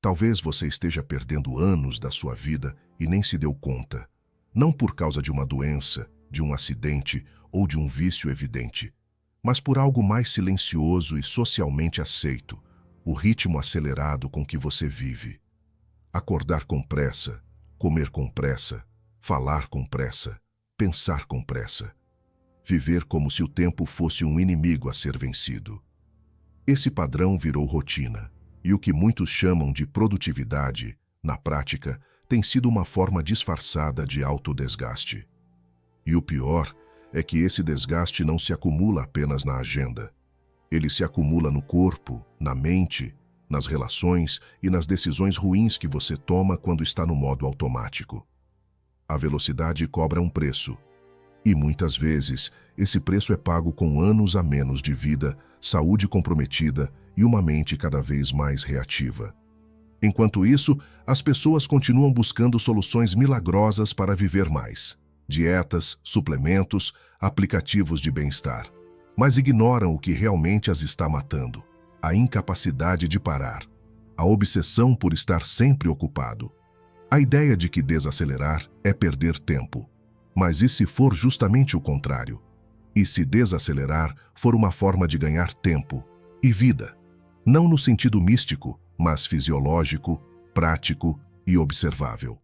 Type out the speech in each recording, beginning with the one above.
Talvez você esteja perdendo anos da sua vida e nem se deu conta. Não por causa de uma doença, de um acidente ou de um vício evidente, mas por algo mais silencioso e socialmente aceito, o ritmo acelerado com que você vive. Acordar com pressa, comer com pressa, falar com pressa, pensar com pressa. Viver como se o tempo fosse um inimigo a ser vencido. Esse padrão virou rotina, e o que muitos chamam de produtividade, na prática, tem sido uma forma disfarçada de autodesgaste. E o pior é que esse desgaste não se acumula apenas na agenda. Ele se acumula no corpo, na mente, nas relações e nas decisões ruins que você toma quando está no modo automático. A velocidade cobra um preço. E muitas vezes, esse preço é pago com anos a menos de vida, saúde comprometida e uma mente cada vez mais reativa. Enquanto isso, as pessoas continuam buscando soluções milagrosas para viver mais. Dietas, suplementos, aplicativos de bem-estar. Mas ignoram o que realmente as está matando. A incapacidade de parar. A obsessão por estar sempre ocupado. A ideia de que desacelerar é perder tempo. Mas e se for justamente o contrário? E se desacelerar for uma forma de ganhar tempo e vida? Não no sentido místico, mas fisiológico, prático e observável.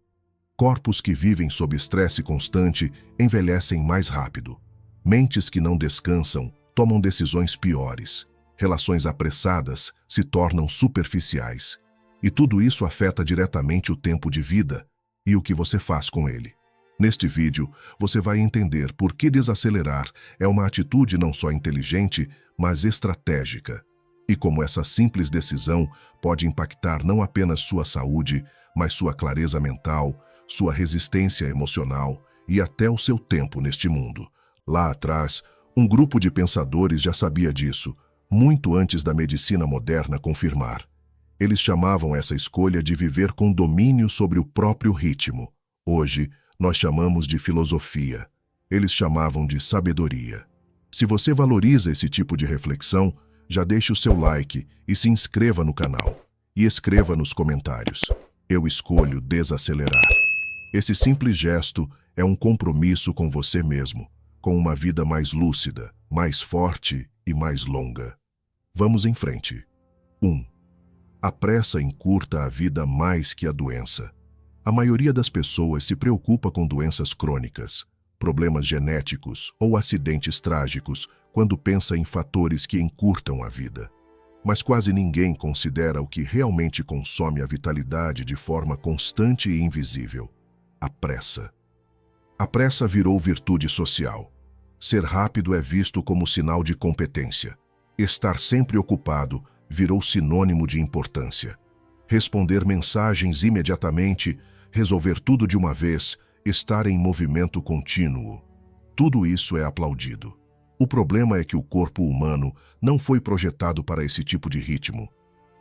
Corpos que vivem sob estresse constante envelhecem mais rápido. Mentes que não descansam tomam decisões piores. Relações apressadas se tornam superficiais. E tudo isso afeta diretamente o tempo de vida e o que você faz com ele. Neste vídeo, você vai entender por que desacelerar é uma atitude não só inteligente, mas estratégica. E como essa simples decisão pode impactar não apenas sua saúde, mas sua clareza mental, sua resistência emocional e até o seu tempo neste mundo. Lá atrás, um grupo de pensadores já sabia disso, muito antes da medicina moderna confirmar. Eles chamavam essa escolha de viver com domínio sobre o próprio ritmo. Hoje, nós chamamos de filosofia. Eles chamavam de sabedoria. Se você valoriza esse tipo de reflexão, já deixe o seu like e se inscreva no canal. E escreva nos comentários: eu escolho desacelerar. Esse simples gesto é um compromisso com você mesmo, com uma vida mais lúcida, mais forte e mais longa. Vamos em frente. 1. A pressa encurta a vida mais que a doença. A maioria das pessoas se preocupa com doenças crônicas, problemas genéticos ou acidentes trágicos quando pensa em fatores que encurtam a vida. Mas quase ninguém considera o que realmente consome a vitalidade de forma constante e invisível: a pressa. A pressa virou virtude social. Ser rápido é visto como sinal de competência. Estar sempre ocupado virou sinônimo de importância. Responder mensagens imediatamente, resolver tudo de uma vez, estar em movimento contínuo. Tudo isso é aplaudido. O problema é que o corpo humano não foi projetado para esse tipo de ritmo.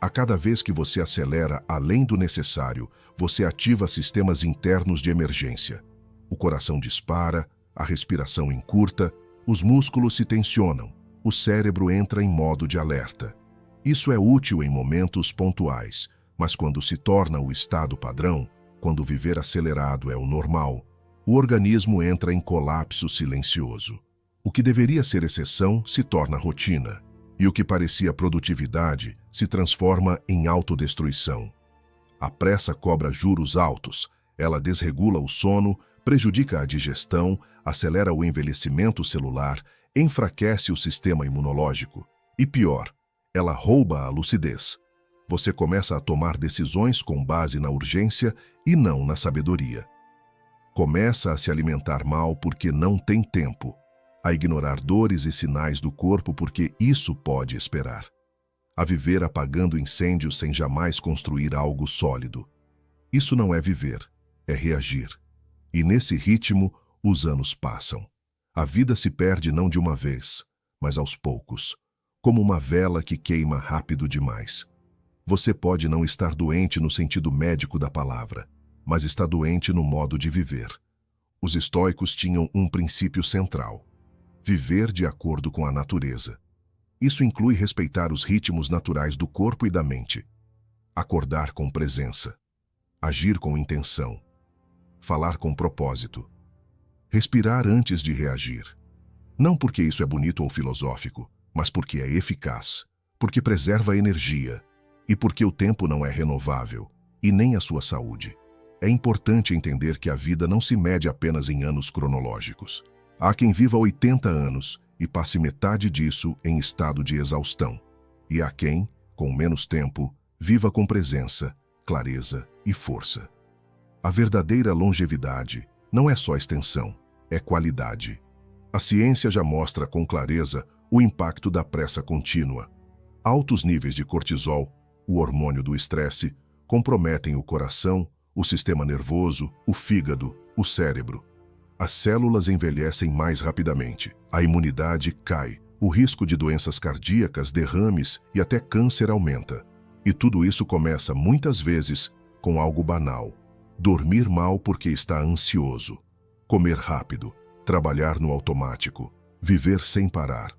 A cada vez que você acelera além do necessário, você ativa sistemas internos de emergência. O coração dispara, a respiração encurta, os músculos se tensionam, o cérebro entra em modo de alerta. Isso é útil em momentos pontuais, mas quando se torna o estado padrão, quando viver acelerado é o normal, o organismo entra em colapso silencioso. O que deveria ser exceção se torna rotina, e o que parecia produtividade se transforma em autodestruição. A pressa cobra juros altos, ela desregula o sono, prejudica a digestão, acelera o envelhecimento celular, enfraquece o sistema imunológico e, pior, ela rouba a lucidez. Você começa a tomar decisões com base na urgência e não na sabedoria. Começa a se alimentar mal porque não tem tempo, a ignorar dores e sinais do corpo porque isso pode esperar, a viver apagando incêndios sem jamais construir algo sólido. Isso não é viver, é reagir. E nesse ritmo, os anos passam. A vida se perde não de uma vez, mas aos poucos, como uma vela que queima rápido demais. Você pode não estar doente no sentido médico da palavra, mas está doente no modo de viver. Os estoicos tinham um princípio central: viver de acordo com a natureza. Isso inclui respeitar os ritmos naturais do corpo e da mente. acordar com presença, agir com intenção, falar com propósito, respirar antes de reagir. Não porque isso é bonito ou filosófico, mas porque é eficaz, porque preserva a energia e porque o tempo não é renovável, e nem a sua saúde. É importante entender que a vida não se mede apenas em anos cronológicos. Há quem viva 80 anos e passe metade disso em estado de exaustão. E há quem, com menos tempo, viva com presença, clareza e força. A verdadeira longevidade não é só extensão, é qualidade. A ciência já mostra com clareza o impacto da pressa contínua. Altos níveis de cortisol, o hormônio do estresse, comprometem o coração, o sistema nervoso, o fígado, o cérebro. As células envelhecem mais rapidamente, a imunidade cai, o risco de doenças cardíacas, derrames e até câncer aumenta. E tudo isso começa, muitas vezes, com algo banal. Dormir mal porque está ansioso. Comer rápido. Trabalhar no automático. Viver sem parar.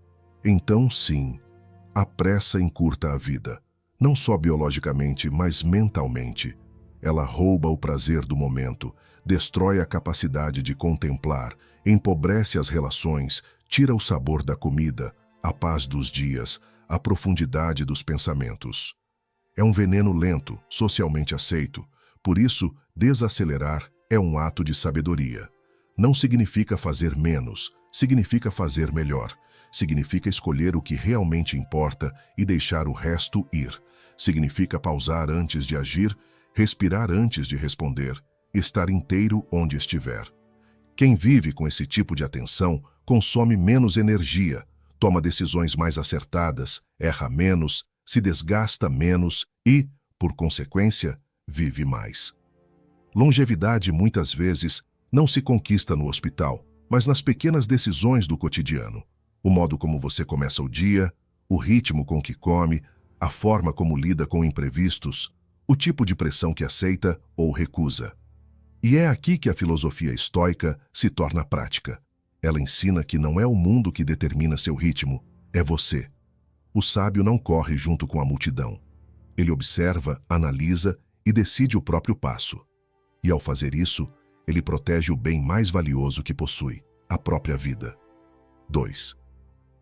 Então, sim, a pressa encurta a vida. Não só biologicamente, mas mentalmente. Ela rouba o prazer do momento, destrói a capacidade de contemplar, empobrece as relações, tira o sabor da comida, a paz dos dias, a profundidade dos pensamentos. É um veneno lento, socialmente aceito. Por isso, desacelerar é um ato de sabedoria. Não significa fazer menos, significa fazer melhor. Significa escolher o que realmente importa e deixar o resto ir. Significa pausar antes de agir, respirar antes de responder, estar inteiro onde estiver. Quem vive com esse tipo de atenção consome menos energia, toma decisões mais acertadas, erra menos, se desgasta menos e, por consequência, vive mais. Longevidade muitas vezes não se conquista no hospital, mas nas pequenas decisões do cotidiano. O modo como você começa o dia, o ritmo com que come, a forma como lida com imprevistos, o tipo de pressão que aceita ou recusa. E é aqui que a filosofia estoica se torna prática. Ela ensina que não é o mundo que determina seu ritmo, é você. O sábio não corre junto com a multidão. Ele observa, analisa e decide o próprio passo. E ao fazer isso, ele protege o bem mais valioso que possui, a própria vida. 2.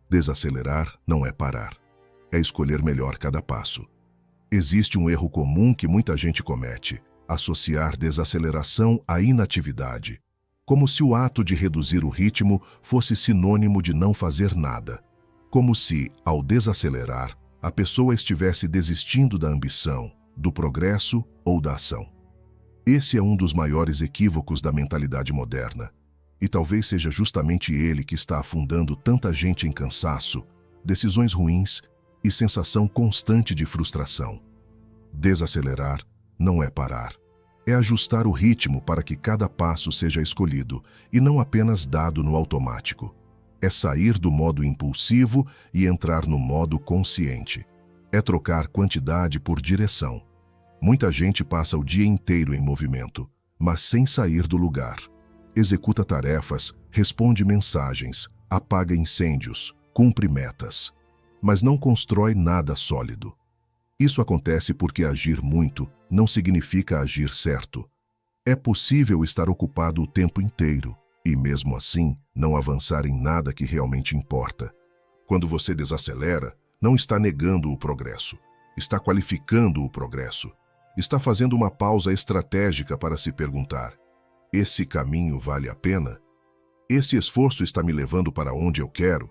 Desacelerar não é parar. É escolher melhor cada passo. Existe um erro comum que muita gente comete: associar desaceleração à inatividade, como se o ato de reduzir o ritmo fosse sinônimo de não fazer nada. Como se, ao desacelerar, a pessoa estivesse desistindo da ambição, do progresso ou da ação. Esse é um dos maiores equívocos da mentalidade moderna. E talvez seja justamente ele que está afundando tanta gente em cansaço, decisões ruins e sensação constante de frustração. Desacelerar não é parar. É ajustar o ritmo para que cada passo seja escolhido e não apenas dado no automático. É sair do modo impulsivo e entrar no modo consciente. É trocar quantidade por direção. Muita gente passa o dia inteiro em movimento, mas sem sair do lugar. Executa tarefas, responde mensagens, apaga incêndios, cumpre metas, mas não constrói nada sólido. Isso acontece porque agir muito não significa agir certo. É possível estar ocupado o tempo inteiro e, mesmo assim, não avançar em nada que realmente importa. Quando você desacelera, não está negando o progresso, está qualificando o progresso, está fazendo uma pausa estratégica para se perguntar: esse caminho vale a pena? Esse esforço está me levando para onde eu quero?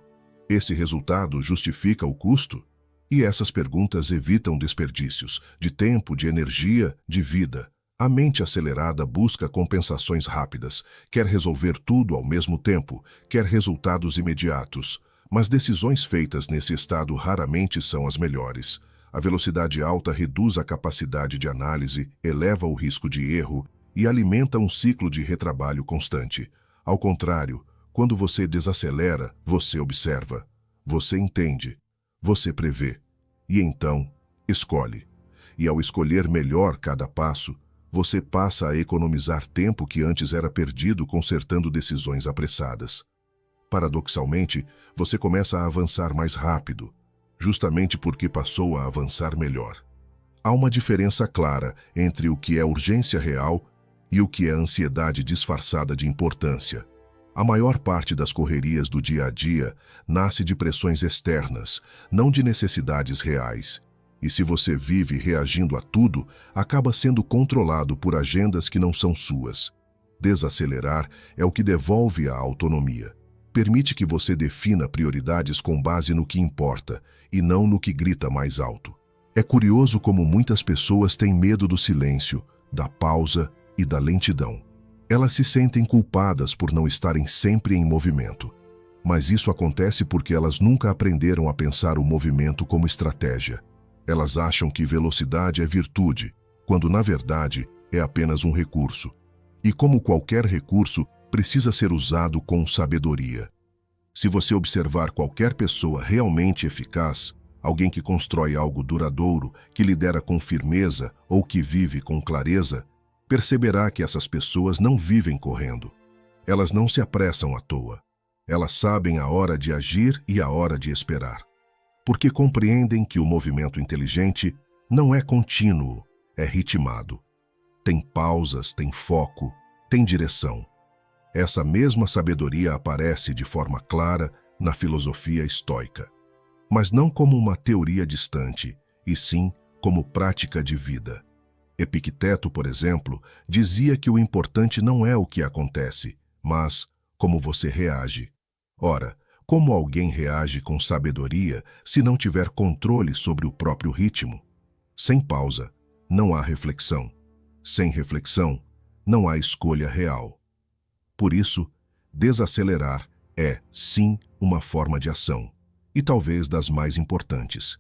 Esse resultado justifica o custo? E essas perguntas evitam desperdícios de tempo, de energia, de vida. A mente acelerada busca compensações rápidas, quer resolver tudo ao mesmo tempo, quer resultados imediatos. Mas decisões feitas nesse estado raramente são as melhores. A velocidade alta reduz a capacidade de análise, eleva o risco de erro e alimenta um ciclo de retrabalho constante. Ao contrário, quando você desacelera, você observa, você entende, você prevê, e então escolhe. E ao escolher melhor cada passo, você passa a economizar tempo que antes era perdido consertando decisões apressadas. Paradoxalmente, você começa a avançar mais rápido, justamente porque passou a avançar melhor. Há uma diferença clara entre o que é urgência real e o que é ansiedade disfarçada de importância. A maior parte das correrias do dia a dia nasce de pressões externas, não de necessidades reais. E se você vive reagindo a tudo, acaba sendo controlado por agendas que não são suas. Desacelerar é o que devolve a autonomia. Permite que você defina prioridades com base no que importa e não no que grita mais alto. É curioso como muitas pessoas têm medo do silêncio, da pausa e da lentidão. Elas se sentem culpadas por não estarem sempre em movimento. Mas isso acontece porque elas nunca aprenderam a pensar o movimento como estratégia. Elas acham que velocidade é virtude, quando na verdade é apenas um recurso. E como qualquer recurso, precisa ser usado com sabedoria. Se você observar qualquer pessoa realmente eficaz, alguém que constrói algo duradouro, que lidera com firmeza ou que vive com clareza, perceberá que essas pessoas não vivem correndo. Elas não se apressam à toa. Elas sabem a hora de agir e a hora de esperar. Porque compreendem que o movimento inteligente não é contínuo, é ritmado. Tem pausas, tem foco, tem direção. Essa mesma sabedoria aparece de forma clara na filosofia estoica, mas não como uma teoria distante, e sim como prática de vida. Epicteto, por exemplo, dizia que o importante não é o que acontece, mas como você reage. Ora, como alguém reage com sabedoria se não tiver controle sobre o próprio ritmo? Sem pausa, não há reflexão. Sem reflexão, não há escolha real. Por isso, desacelerar é, sim, uma forma de ação, e talvez das mais importantes.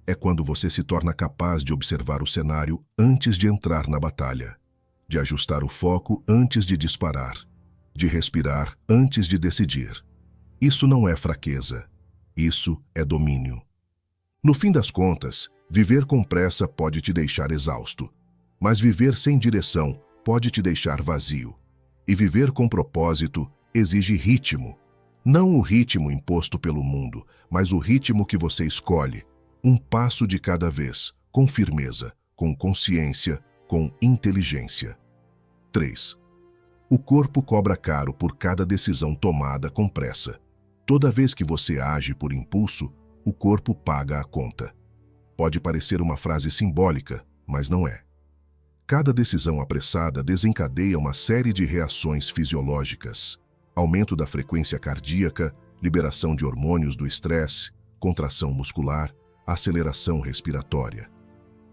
É quando você se torna capaz de observar o cenário antes de entrar na batalha, de ajustar o foco antes de disparar, de respirar antes de decidir. Isso não é fraqueza, isso é domínio. No fim das contas, viver com pressa pode te deixar exausto, mas viver sem direção pode te deixar vazio. E viver com propósito exige ritmo. Não o ritmo imposto pelo mundo, mas o ritmo que você escolhe. Um passo de cada vez, com firmeza, com consciência, com inteligência. 3. O corpo cobra caro por cada decisão tomada com pressa. Toda vez que você age por impulso, o corpo paga a conta. Pode parecer uma frase simbólica, mas não é. Cada decisão apressada desencadeia uma série de reações fisiológicas. Aumento da frequência cardíaca, liberação de hormônios do estresse, contração muscular, aceleração respiratória.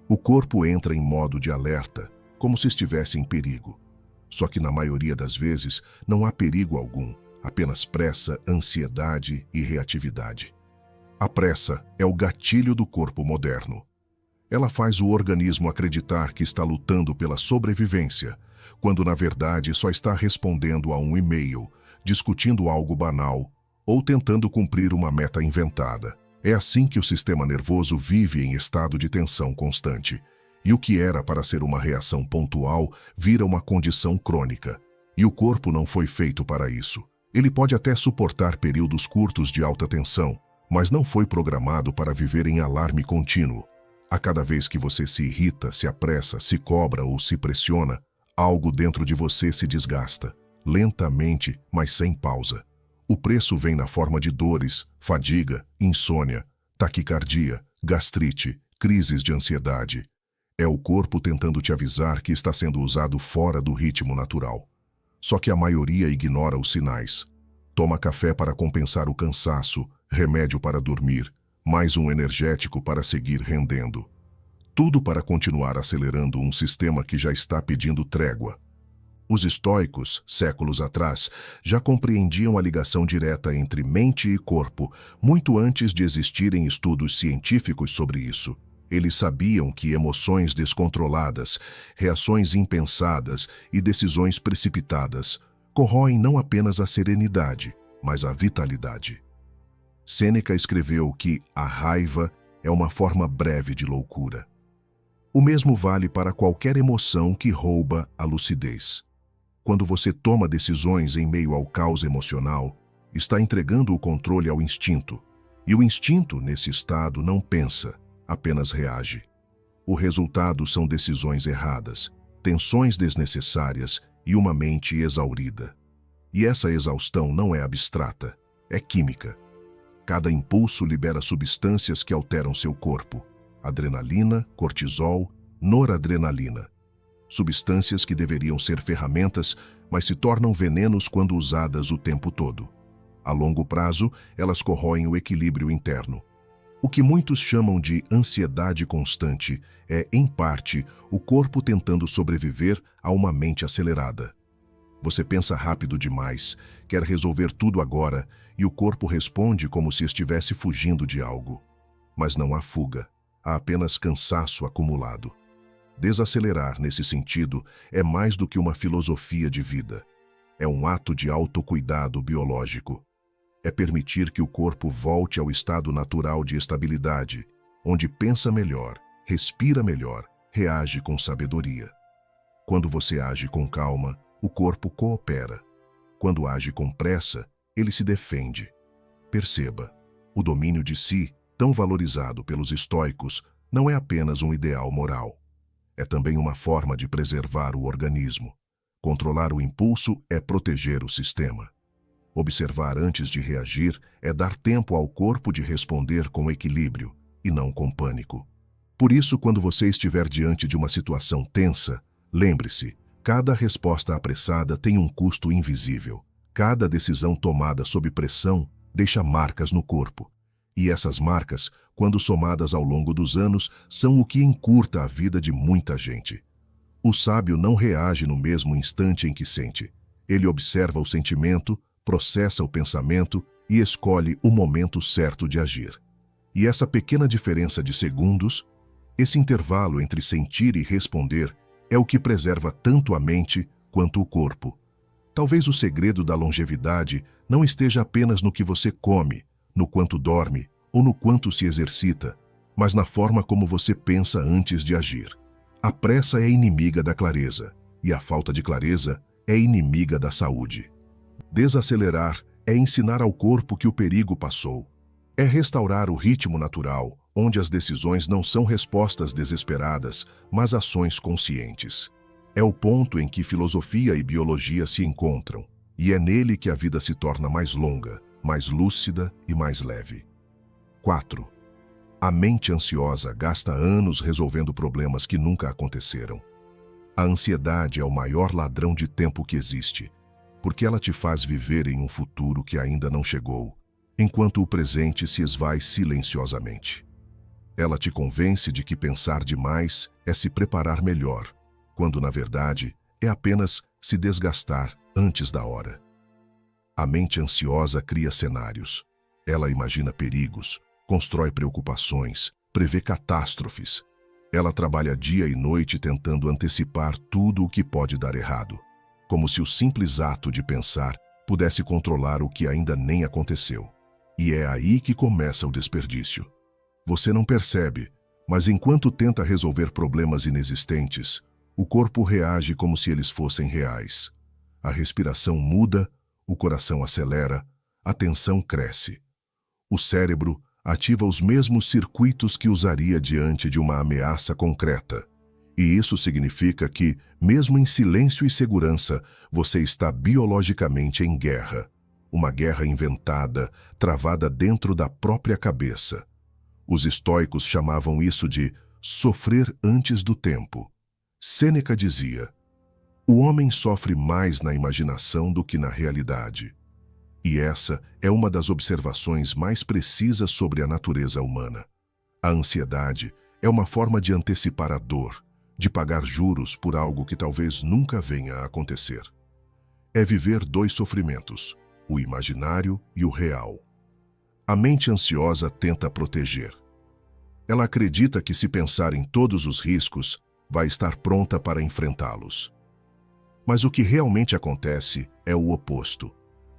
O corpo entra em modo de alerta, como se estivesse em perigo. Só que na maioria das vezes não há perigo algum, apenas pressa, ansiedade e reatividade. A pressa é o gatilho do corpo moderno. Ela faz o organismo acreditar que está lutando pela sobrevivência, quando na verdade só está respondendo a um e-mail, discutindo algo banal ou tentando cumprir uma meta inventada. É assim que o sistema nervoso vive em estado de tensão constante. E o que era para ser uma reação pontual vira uma condição crônica. E o corpo não foi feito para isso. Ele pode até suportar períodos curtos de alta tensão, mas não foi programado para viver em alarme contínuo. A cada vez que você se irrita, se apressa, se cobra ou se pressiona, algo dentro de você se desgasta, lentamente, mas sem pausa. O preço vem na forma de dores, fadiga, insônia, taquicardia, gastrite, crises de ansiedade. É o corpo tentando te avisar que está sendo usado fora do ritmo natural. Só que a maioria ignora os sinais. Toma café para compensar o cansaço, remédio para dormir, mais um energético para seguir rendendo. Tudo para continuar acelerando um sistema que já está pedindo trégua. Os estoicos, séculos atrás, já compreendiam a ligação direta entre mente e corpo, muito antes de existirem estudos científicos sobre isso. Eles sabiam que emoções descontroladas, reações impensadas e decisões precipitadas corroem não apenas a serenidade, mas a vitalidade. Sêneca escreveu que a raiva é uma forma breve de loucura. O mesmo vale para qualquer emoção que rouba a lucidez. Quando você toma decisões em meio ao caos emocional, está entregando o controle ao instinto. E o instinto, nesse estado, não pensa, apenas reage. O resultado são decisões erradas, tensões desnecessárias e uma mente exaurida. E essa exaustão não é abstrata, é química. Cada impulso libera substâncias que alteram seu corpo: adrenalina, cortisol, noradrenalina. Substâncias que deveriam ser ferramentas, mas se tornam venenos quando usadas o tempo todo. A longo prazo, elas corroem o equilíbrio interno. O que muitos chamam de ansiedade constante é, em parte, o corpo tentando sobreviver a uma mente acelerada. Você pensa rápido demais, quer resolver tudo agora, e o corpo responde como se estivesse fugindo de algo. Mas não há fuga, há apenas cansaço acumulado. Desacelerar, nesse sentido, é mais do que uma filosofia de vida. É um ato de autocuidado biológico. É permitir que o corpo volte ao estado natural de estabilidade, onde pensa melhor, respira melhor, reage com sabedoria. Quando você age com calma, o corpo coopera. Quando age com pressa, ele se defende. Perceba, o domínio de si, tão valorizado pelos estoicos, não é apenas um ideal moral. É também uma forma de preservar o organismo. Controlar o impulso é proteger o sistema. Observar antes de reagir é dar tempo ao corpo de responder com equilíbrio e não com pânico. Por isso, quando você estiver diante de uma situação tensa, lembre-se, cada resposta apressada tem um custo invisível. Cada decisão tomada sob pressão deixa marcas no corpo. E essas marcas, quando somadas ao longo dos anos, são o que encurta a vida de muita gente. O sábio não reage no mesmo instante em que sente. Ele observa o sentimento, processa o pensamento e escolhe o momento certo de agir. E essa pequena diferença de segundos, esse intervalo entre sentir e responder, é o que preserva tanto a mente quanto o corpo. Talvez o segredo da longevidade não esteja apenas no que você come, no quanto dorme ou no quanto se exercita, mas na forma como você pensa antes de agir. A pressa é inimiga da clareza, e a falta de clareza é inimiga da saúde. Desacelerar é ensinar ao corpo que o perigo passou. É restaurar o ritmo natural, onde as decisões não são respostas desesperadas, mas ações conscientes. É o ponto em que filosofia e biologia se encontram, e é nele que a vida se torna mais longa, mais lúcida e mais leve. 4. A mente ansiosa gasta anos resolvendo problemas que nunca aconteceram. A ansiedade é o maior ladrão de tempo que existe, porque ela te faz viver em um futuro que ainda não chegou, enquanto o presente se esvai silenciosamente. Ela te convence de que pensar demais é se preparar melhor, quando, na verdade, é apenas se desgastar antes da hora. A mente ansiosa cria cenários. Ela imagina perigos, constrói preocupações, prevê catástrofes. Ela trabalha dia e noite tentando antecipar tudo o que pode dar errado, como se o simples ato de pensar pudesse controlar o que ainda nem aconteceu. E é aí que começa o desperdício. Você não percebe, mas enquanto tenta resolver problemas inexistentes, o corpo reage como se eles fossem reais. A respiração muda, o coração acelera, a tensão cresce. O cérebro ativa os mesmos circuitos que usaria diante de uma ameaça concreta. E isso significa que, mesmo em silêncio e segurança, você está biologicamente em guerra. Uma guerra inventada, travada dentro da própria cabeça. Os estoicos chamavam isso de sofrer antes do tempo. Sêneca dizia: o homem sofre mais na imaginação do que na realidade. E essa é uma das observações mais precisas sobre a natureza humana. A ansiedade é uma forma de antecipar a dor, de pagar juros por algo que talvez nunca venha a acontecer. É viver dois sofrimentos, o imaginário e o real. A mente ansiosa tenta proteger. Ela acredita que, se pensar em todos os riscos, vai estar pronta para enfrentá-los. Mas o que realmente acontece é o oposto.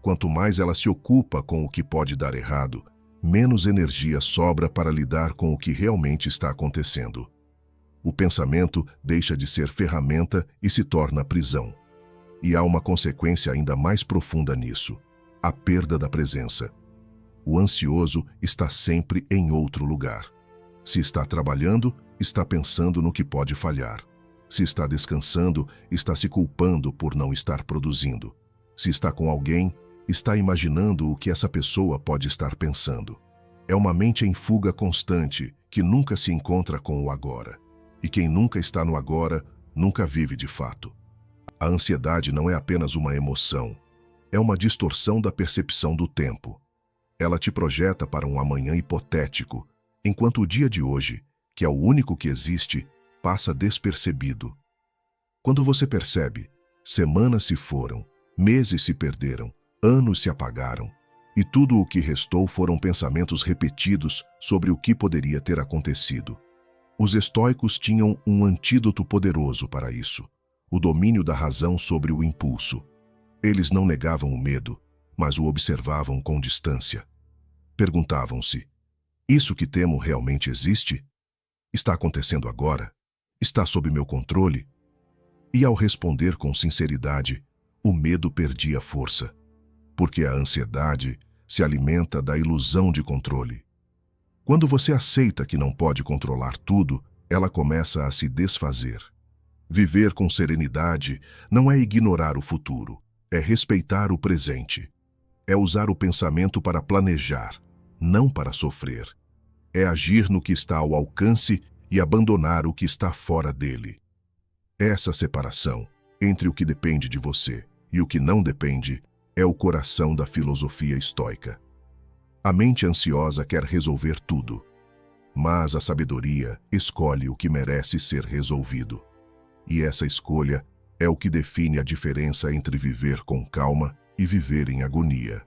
Quanto mais ela se ocupa com o que pode dar errado, menos energia sobra para lidar com o que realmente está acontecendo. O pensamento deixa de ser ferramenta e se torna prisão. E há uma consequência ainda mais profunda nisso: a perda da presença. O ansioso está sempre em outro lugar. Se está trabalhando, está pensando no que pode falhar. Se está descansando, está se culpando por não estar produzindo. Se está com alguém, está imaginando o que essa pessoa pode estar pensando. É uma mente em fuga constante que nunca se encontra com o agora. E quem nunca está no agora, nunca vive de fato. A ansiedade não é apenas uma emoção. É uma distorção da percepção do tempo. Ela te projeta para um amanhã hipotético, enquanto o dia de hoje, que é o único que existe, passa despercebido. Quando você percebe, semanas se foram, meses se perderam, anos se apagaram, e tudo o que restou foram pensamentos repetidos sobre o que poderia ter acontecido. Os estoicos tinham um antídoto poderoso para isso, o domínio da razão sobre o impulso. Eles não negavam o medo, mas o observavam com distância. Perguntavam-se: isso que temo realmente existe? Está acontecendo agora? Está sob meu controle? E ao responder com sinceridade, o medo perdia força, porque a ansiedade se alimenta da ilusão de controle. Quando você aceita que não pode controlar tudo, ela começa a se desfazer. Viver com serenidade não é ignorar o futuro, é respeitar o presente. É usar o pensamento para planejar, não para sofrer. É agir no que está ao alcance e abandonar o que está fora dele. Essa separação entre o que depende de você e o que não depende é o coração da filosofia estoica. A mente ansiosa quer resolver tudo, mas a sabedoria escolhe o que merece ser resolvido. E essa escolha é o que define a diferença entre viver com calma e viver em agonia.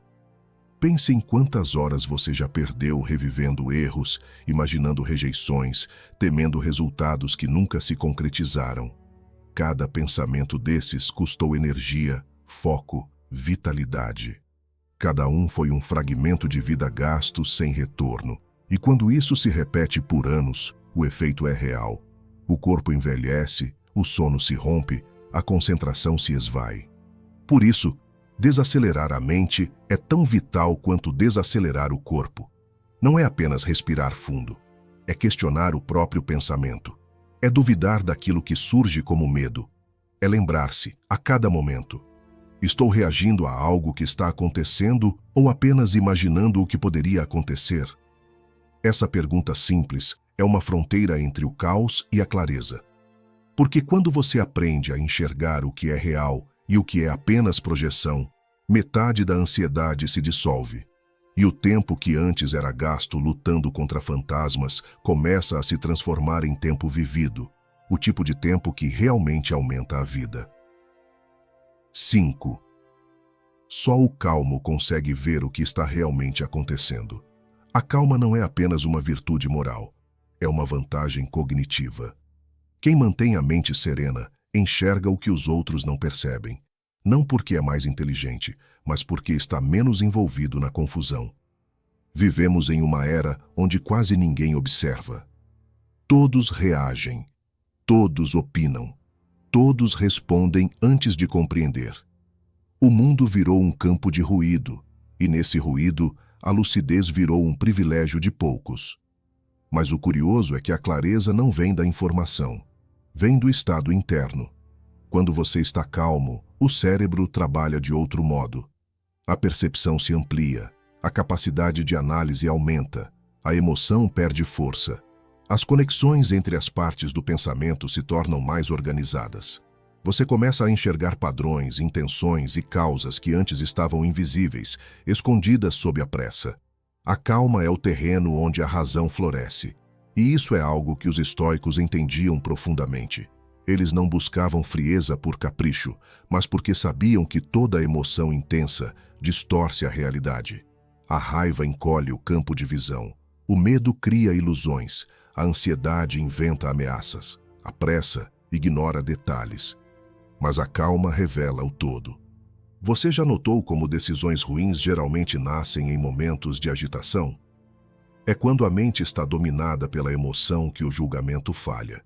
Pense em quantas horas você já perdeu revivendo erros, imaginando rejeições, temendo resultados que nunca se concretizaram. Cada pensamento desses custou energia, foco, vitalidade. Cada um foi um fragmento de vida gasto sem retorno. E quando isso se repete por anos, o efeito é real. O corpo envelhece, o sono se rompe, a concentração se esvai. Por isso, desacelerar a mente é tão vital quanto desacelerar o corpo. Não é apenas respirar fundo, é questionar o próprio pensamento. É duvidar daquilo que surge como medo. É lembrar-se, a cada momento: estou reagindo a algo que está acontecendo ou apenas imaginando o que poderia acontecer? Essa pergunta simples é uma fronteira entre o caos e a clareza. Porque quando você aprende a enxergar o que é real e o que é apenas projeção, metade da ansiedade se dissolve. E o tempo que antes era gasto lutando contra fantasmas começa a se transformar em tempo vivido, o tipo de tempo que realmente aumenta a vida. 5. Só o calmo consegue ver o que está realmente acontecendo. A calma não é apenas uma virtude moral, é uma vantagem cognitiva. Quem mantém a mente serena enxerga o que os outros não percebem, não porque é mais inteligente, mas porque está menos envolvido na confusão. Vivemos em uma era onde quase ninguém observa. Todos reagem, todos opinam, todos respondem antes de compreender. O mundo virou um campo de ruído, e nesse ruído, a lucidez virou um privilégio de poucos. Mas o curioso é que a clareza não vem da informação, vem do estado interno. Quando você está calmo, o cérebro trabalha de outro modo. A percepção se amplia, a capacidade de análise aumenta, a emoção perde força. As conexões entre as partes do pensamento se tornam mais organizadas. Você começa a enxergar padrões, intenções e causas que antes estavam invisíveis, escondidas sob a pressa. A calma é o terreno onde a razão floresce. E isso é algo que os estoicos entendiam profundamente. Eles não buscavam frieza por capricho, mas porque sabiam que toda emoção intensa distorce a realidade. A raiva encolhe o campo de visão. O medo cria ilusões. A ansiedade inventa ameaças. A pressa ignora detalhes. Mas a calma revela o todo. Você já notou como decisões ruins geralmente nascem em momentos de agitação? É quando a mente está dominada pela emoção que o julgamento falha.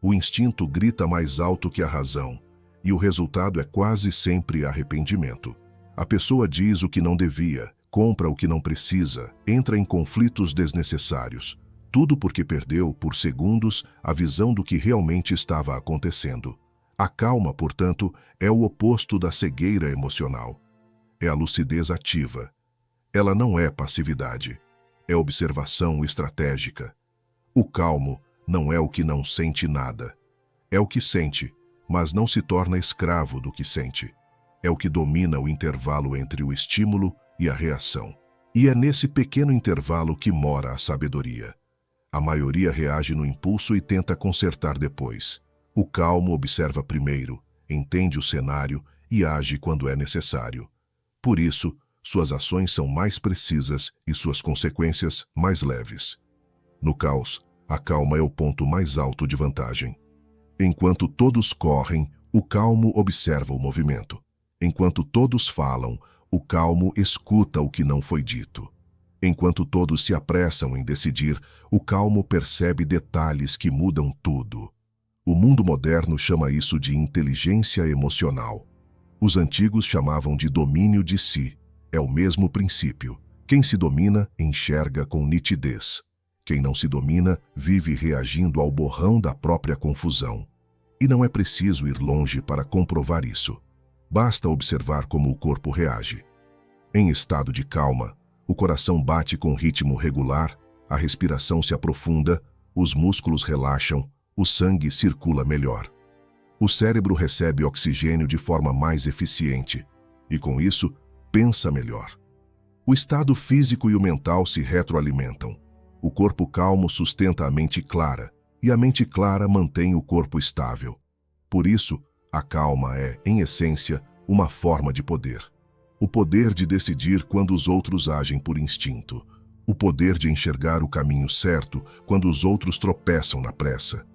O instinto grita mais alto que a razão, e o resultado é quase sempre arrependimento. A pessoa diz o que não devia, compra o que não precisa, entra em conflitos desnecessários. Tudo porque perdeu, por segundos, a visão do que realmente estava acontecendo. A calma, portanto, é o oposto da cegueira emocional. É a lucidez ativa. Ela não é passividade. É observação estratégica. O calmo não é o que não sente nada. É o que sente, mas não se torna escravo do que sente. É o que domina o intervalo entre o estímulo e a reação. E é nesse pequeno intervalo que mora a sabedoria. A maioria reage no impulso e tenta consertar depois. O calmo observa primeiro, entende o cenário e age quando é necessário. Por isso, suas ações são mais precisas e suas consequências mais leves. No caos, a calma é o ponto mais alto de vantagem. Enquanto todos correm, o calmo observa o movimento. Enquanto todos falam, o calmo escuta o que não foi dito. Enquanto todos se apressam em decidir, o calmo percebe detalhes que mudam tudo. O mundo moderno chama isso de inteligência emocional. Os antigos chamavam de domínio de si. É o mesmo princípio. Quem se domina, enxerga com nitidez. Quem não se domina, vive reagindo ao borrão da própria confusão. E não é preciso ir longe para comprovar isso. Basta observar como o corpo reage. Em estado de calma, o coração bate com ritmo regular, a respiração se aprofunda, os músculos relaxam, o sangue circula melhor. O cérebro recebe oxigênio de forma mais eficiente e, com isso, pensa melhor. O estado físico e o mental se retroalimentam. O corpo calmo sustenta a mente clara e a mente clara mantém o corpo estável. Por isso, a calma é, em essência, uma forma de poder. O poder de decidir quando os outros agem por instinto. O poder de enxergar o caminho certo quando os outros tropeçam na pressa.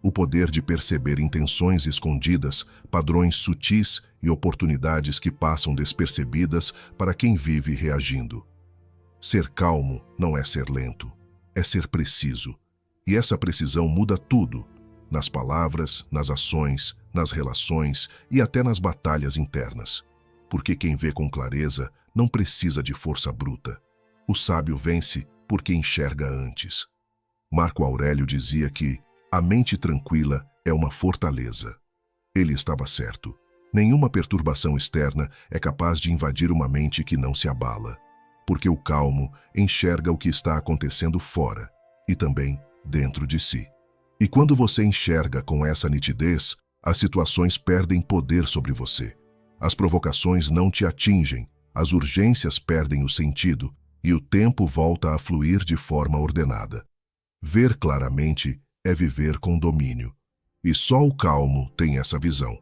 O poder de perceber intenções escondidas, padrões sutis e oportunidades que passam despercebidas para quem vive reagindo. Ser calmo não é ser lento, é ser preciso. E essa precisão muda tudo, nas palavras, nas ações, nas relações e até nas batalhas internas. Porque quem vê com clareza não precisa de força bruta. O sábio vence porque enxerga antes. Marco Aurélio dizia que a mente tranquila é uma fortaleza. Ele estava certo. Nenhuma perturbação externa é capaz de invadir uma mente que não se abala. Porque o calmo enxerga o que está acontecendo fora e também dentro de si. E quando você enxerga com essa nitidez, as situações perdem poder sobre você. As provocações não te atingem, as urgências perdem o sentido e o tempo volta a fluir de forma ordenada. Ver claramente é viver com domínio. E só o calmo tem essa visão.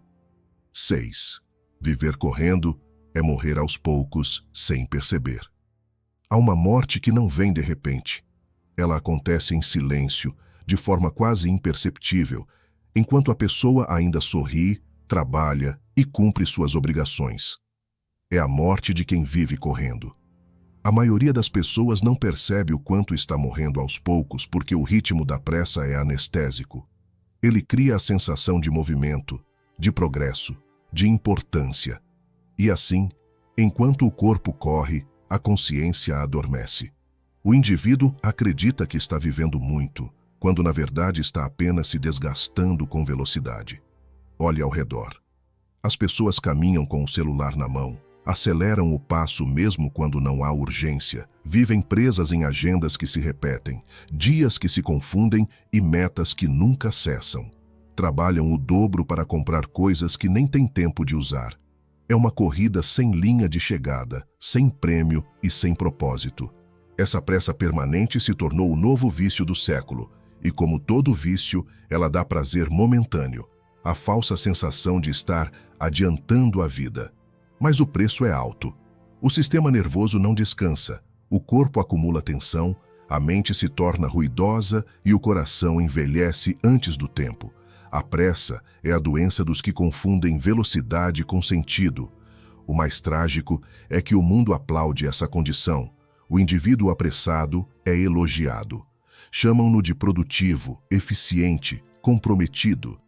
6. Viver correndo é morrer aos poucos, sem perceber. Há uma morte que não vem de repente. Ela acontece em silêncio, de forma quase imperceptível, enquanto a pessoa ainda sorri, trabalha e cumpre suas obrigações. É a morte de quem vive correndo. A maioria das pessoas não percebe o quanto está morrendo aos poucos porque o ritmo da pressa é anestésico. Ele cria a sensação de movimento, de progresso, de importância. E assim, enquanto o corpo corre, a consciência adormece. O indivíduo acredita que está vivendo muito, quando na verdade está apenas se desgastando com velocidade. Olhe ao redor. As pessoas caminham com o celular na mão, aceleram o passo mesmo quando não há urgência, vivem presas em agendas que se repetem, dias que se confundem e metas que nunca cessam. Trabalham o dobro para comprar coisas que nem têm tempo de usar. É uma corrida sem linha de chegada, sem prêmio e sem propósito. Essa pressa permanente se tornou o novo vício do século, e como todo vício, ela dá prazer momentâneo, a falsa sensação de estar adiantando a vida. Mas o preço é alto. O sistema nervoso não descansa, o corpo acumula tensão, a mente se torna ruidosa e o coração envelhece antes do tempo. A pressa é a doença dos que confundem velocidade com sentido. O mais trágico é que o mundo aplaude essa condição. O indivíduo apressado é elogiado. Chamam-no de produtivo, eficiente, comprometido.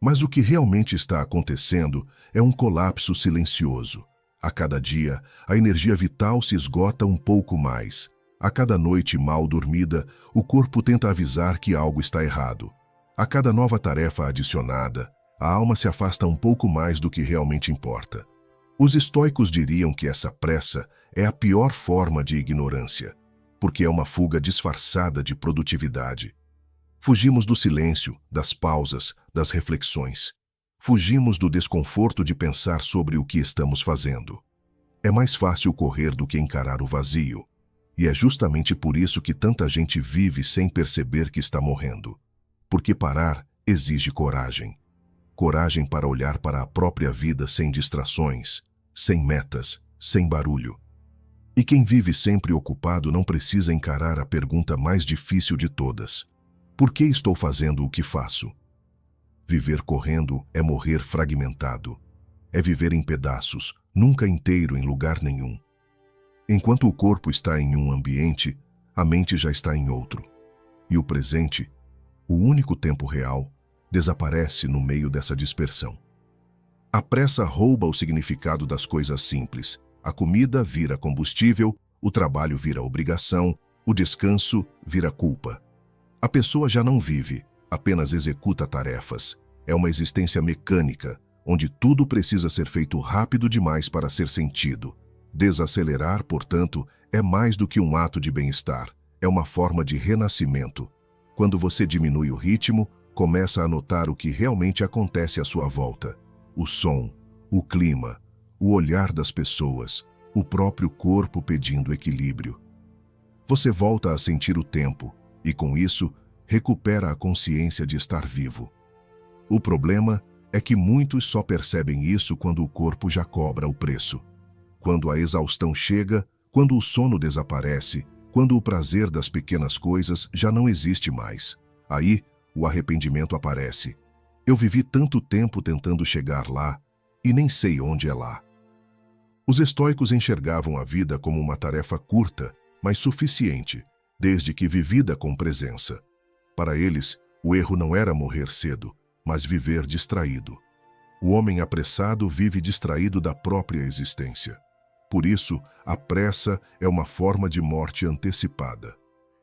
Mas o que realmente está acontecendo é um colapso silencioso. A cada dia, a energia vital se esgota um pouco mais. A cada noite mal dormida, o corpo tenta avisar que algo está errado. A cada nova tarefa adicionada, a alma se afasta um pouco mais do que realmente importa. Os estoicos diriam que essa pressa é a pior forma de ignorância, porque é uma fuga disfarçada de produtividade. Fugimos do silêncio, das pausas, das reflexões. Fugimos do desconforto de pensar sobre o que estamos fazendo. É mais fácil correr do que encarar o vazio. E é justamente por isso que tanta gente vive sem perceber que está morrendo. Porque parar exige coragem. Coragem para olhar para a própria vida sem distrações, sem metas, sem barulho. E quem vive sempre ocupado não precisa encarar a pergunta mais difícil de todas. Por que estou fazendo o que faço? Viver correndo é morrer fragmentado. É viver em pedaços, nunca inteiro em lugar nenhum. Enquanto o corpo está em um ambiente, a mente já está em outro. E o presente, o único tempo real, desaparece no meio dessa dispersão. A pressa rouba o significado das coisas simples. A comida vira combustível, o trabalho vira obrigação, o descanso vira culpa. A pessoa já não vive, apenas executa tarefas. É uma existência mecânica, onde tudo precisa ser feito rápido demais para ser sentido. Desacelerar, portanto, é mais do que um ato de bem-estar. É uma forma de renascimento. Quando você diminui o ritmo, começa a notar o que realmente acontece à sua volta. O som, o clima, o olhar das pessoas, o próprio corpo pedindo equilíbrio. Você volta a sentir o tempo e, com isso, recupera a consciência de estar vivo. O problema é que muitos só percebem isso quando o corpo já cobra o preço. Quando a exaustão chega, quando o sono desaparece, quando o prazer das pequenas coisas já não existe mais. Aí, o arrependimento aparece. Eu vivi tanto tempo tentando chegar lá e nem sei onde é lá. Os estoicos enxergavam a vida como uma tarefa curta, mas suficiente, desde que vivida com presença. Para eles, o erro não era morrer cedo, mas viver distraído. O homem apressado vive distraído da própria existência. Por isso, a pressa é uma forma de morte antecipada.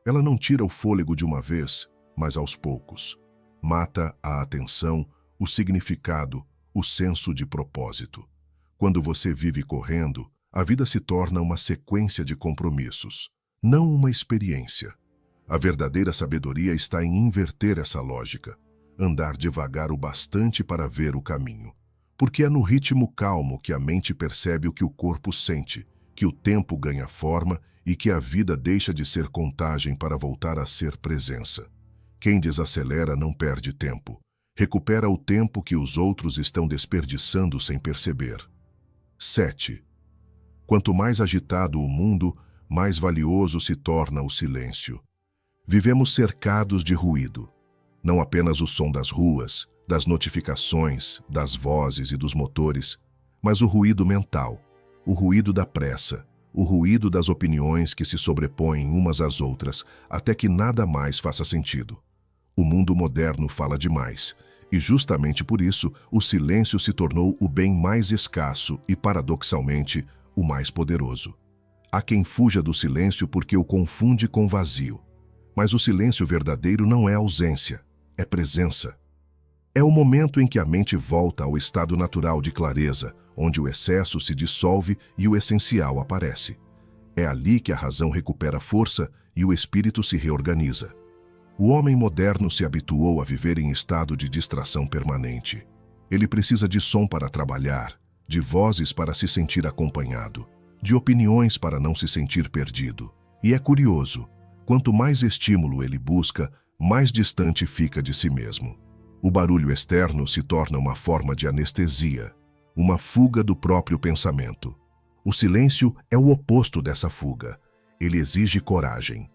Ela não tira o fôlego de uma vez, mas aos poucos. Mata a atenção, o significado, o senso de propósito. Quando você vive correndo, a vida se torna uma sequência de compromissos, não uma experiência. A verdadeira sabedoria está em inverter essa lógica, andar devagar o bastante para ver o caminho. Porque é no ritmo calmo que a mente percebe o que o corpo sente, que o tempo ganha forma e que a vida deixa de ser contagem para voltar a ser presença. Quem desacelera não perde tempo. Recupera o tempo que os outros estão desperdiçando sem perceber. 7. Quanto mais agitado o mundo, mais valioso se torna o silêncio. Vivemos cercados de ruído. Não apenas o som das ruas, das notificações, das vozes e dos motores, mas o ruído mental, o ruído da pressa, o ruído das opiniões que se sobrepõem umas às outras, até que nada mais faça sentido. O mundo moderno fala demais, e justamente por isso o silêncio se tornou o bem mais escasso e, paradoxalmente, o mais poderoso. Há quem fuja do silêncio porque o confunde com vazio. Mas o silêncio verdadeiro não é ausência, é presença. É o momento em que a mente volta ao estado natural de clareza, onde o excesso se dissolve e o essencial aparece. É ali que a razão recupera força e o espírito se reorganiza. O homem moderno se habituou a viver em estado de distração permanente. Ele precisa de som para trabalhar, de vozes para se sentir acompanhado, de opiniões para não se sentir perdido. E é curioso, quanto mais estímulo ele busca, mais distante fica de si mesmo. O barulho externo se torna uma forma de anestesia, uma fuga do próprio pensamento. O silêncio é o oposto dessa fuga. Ele exige coragem.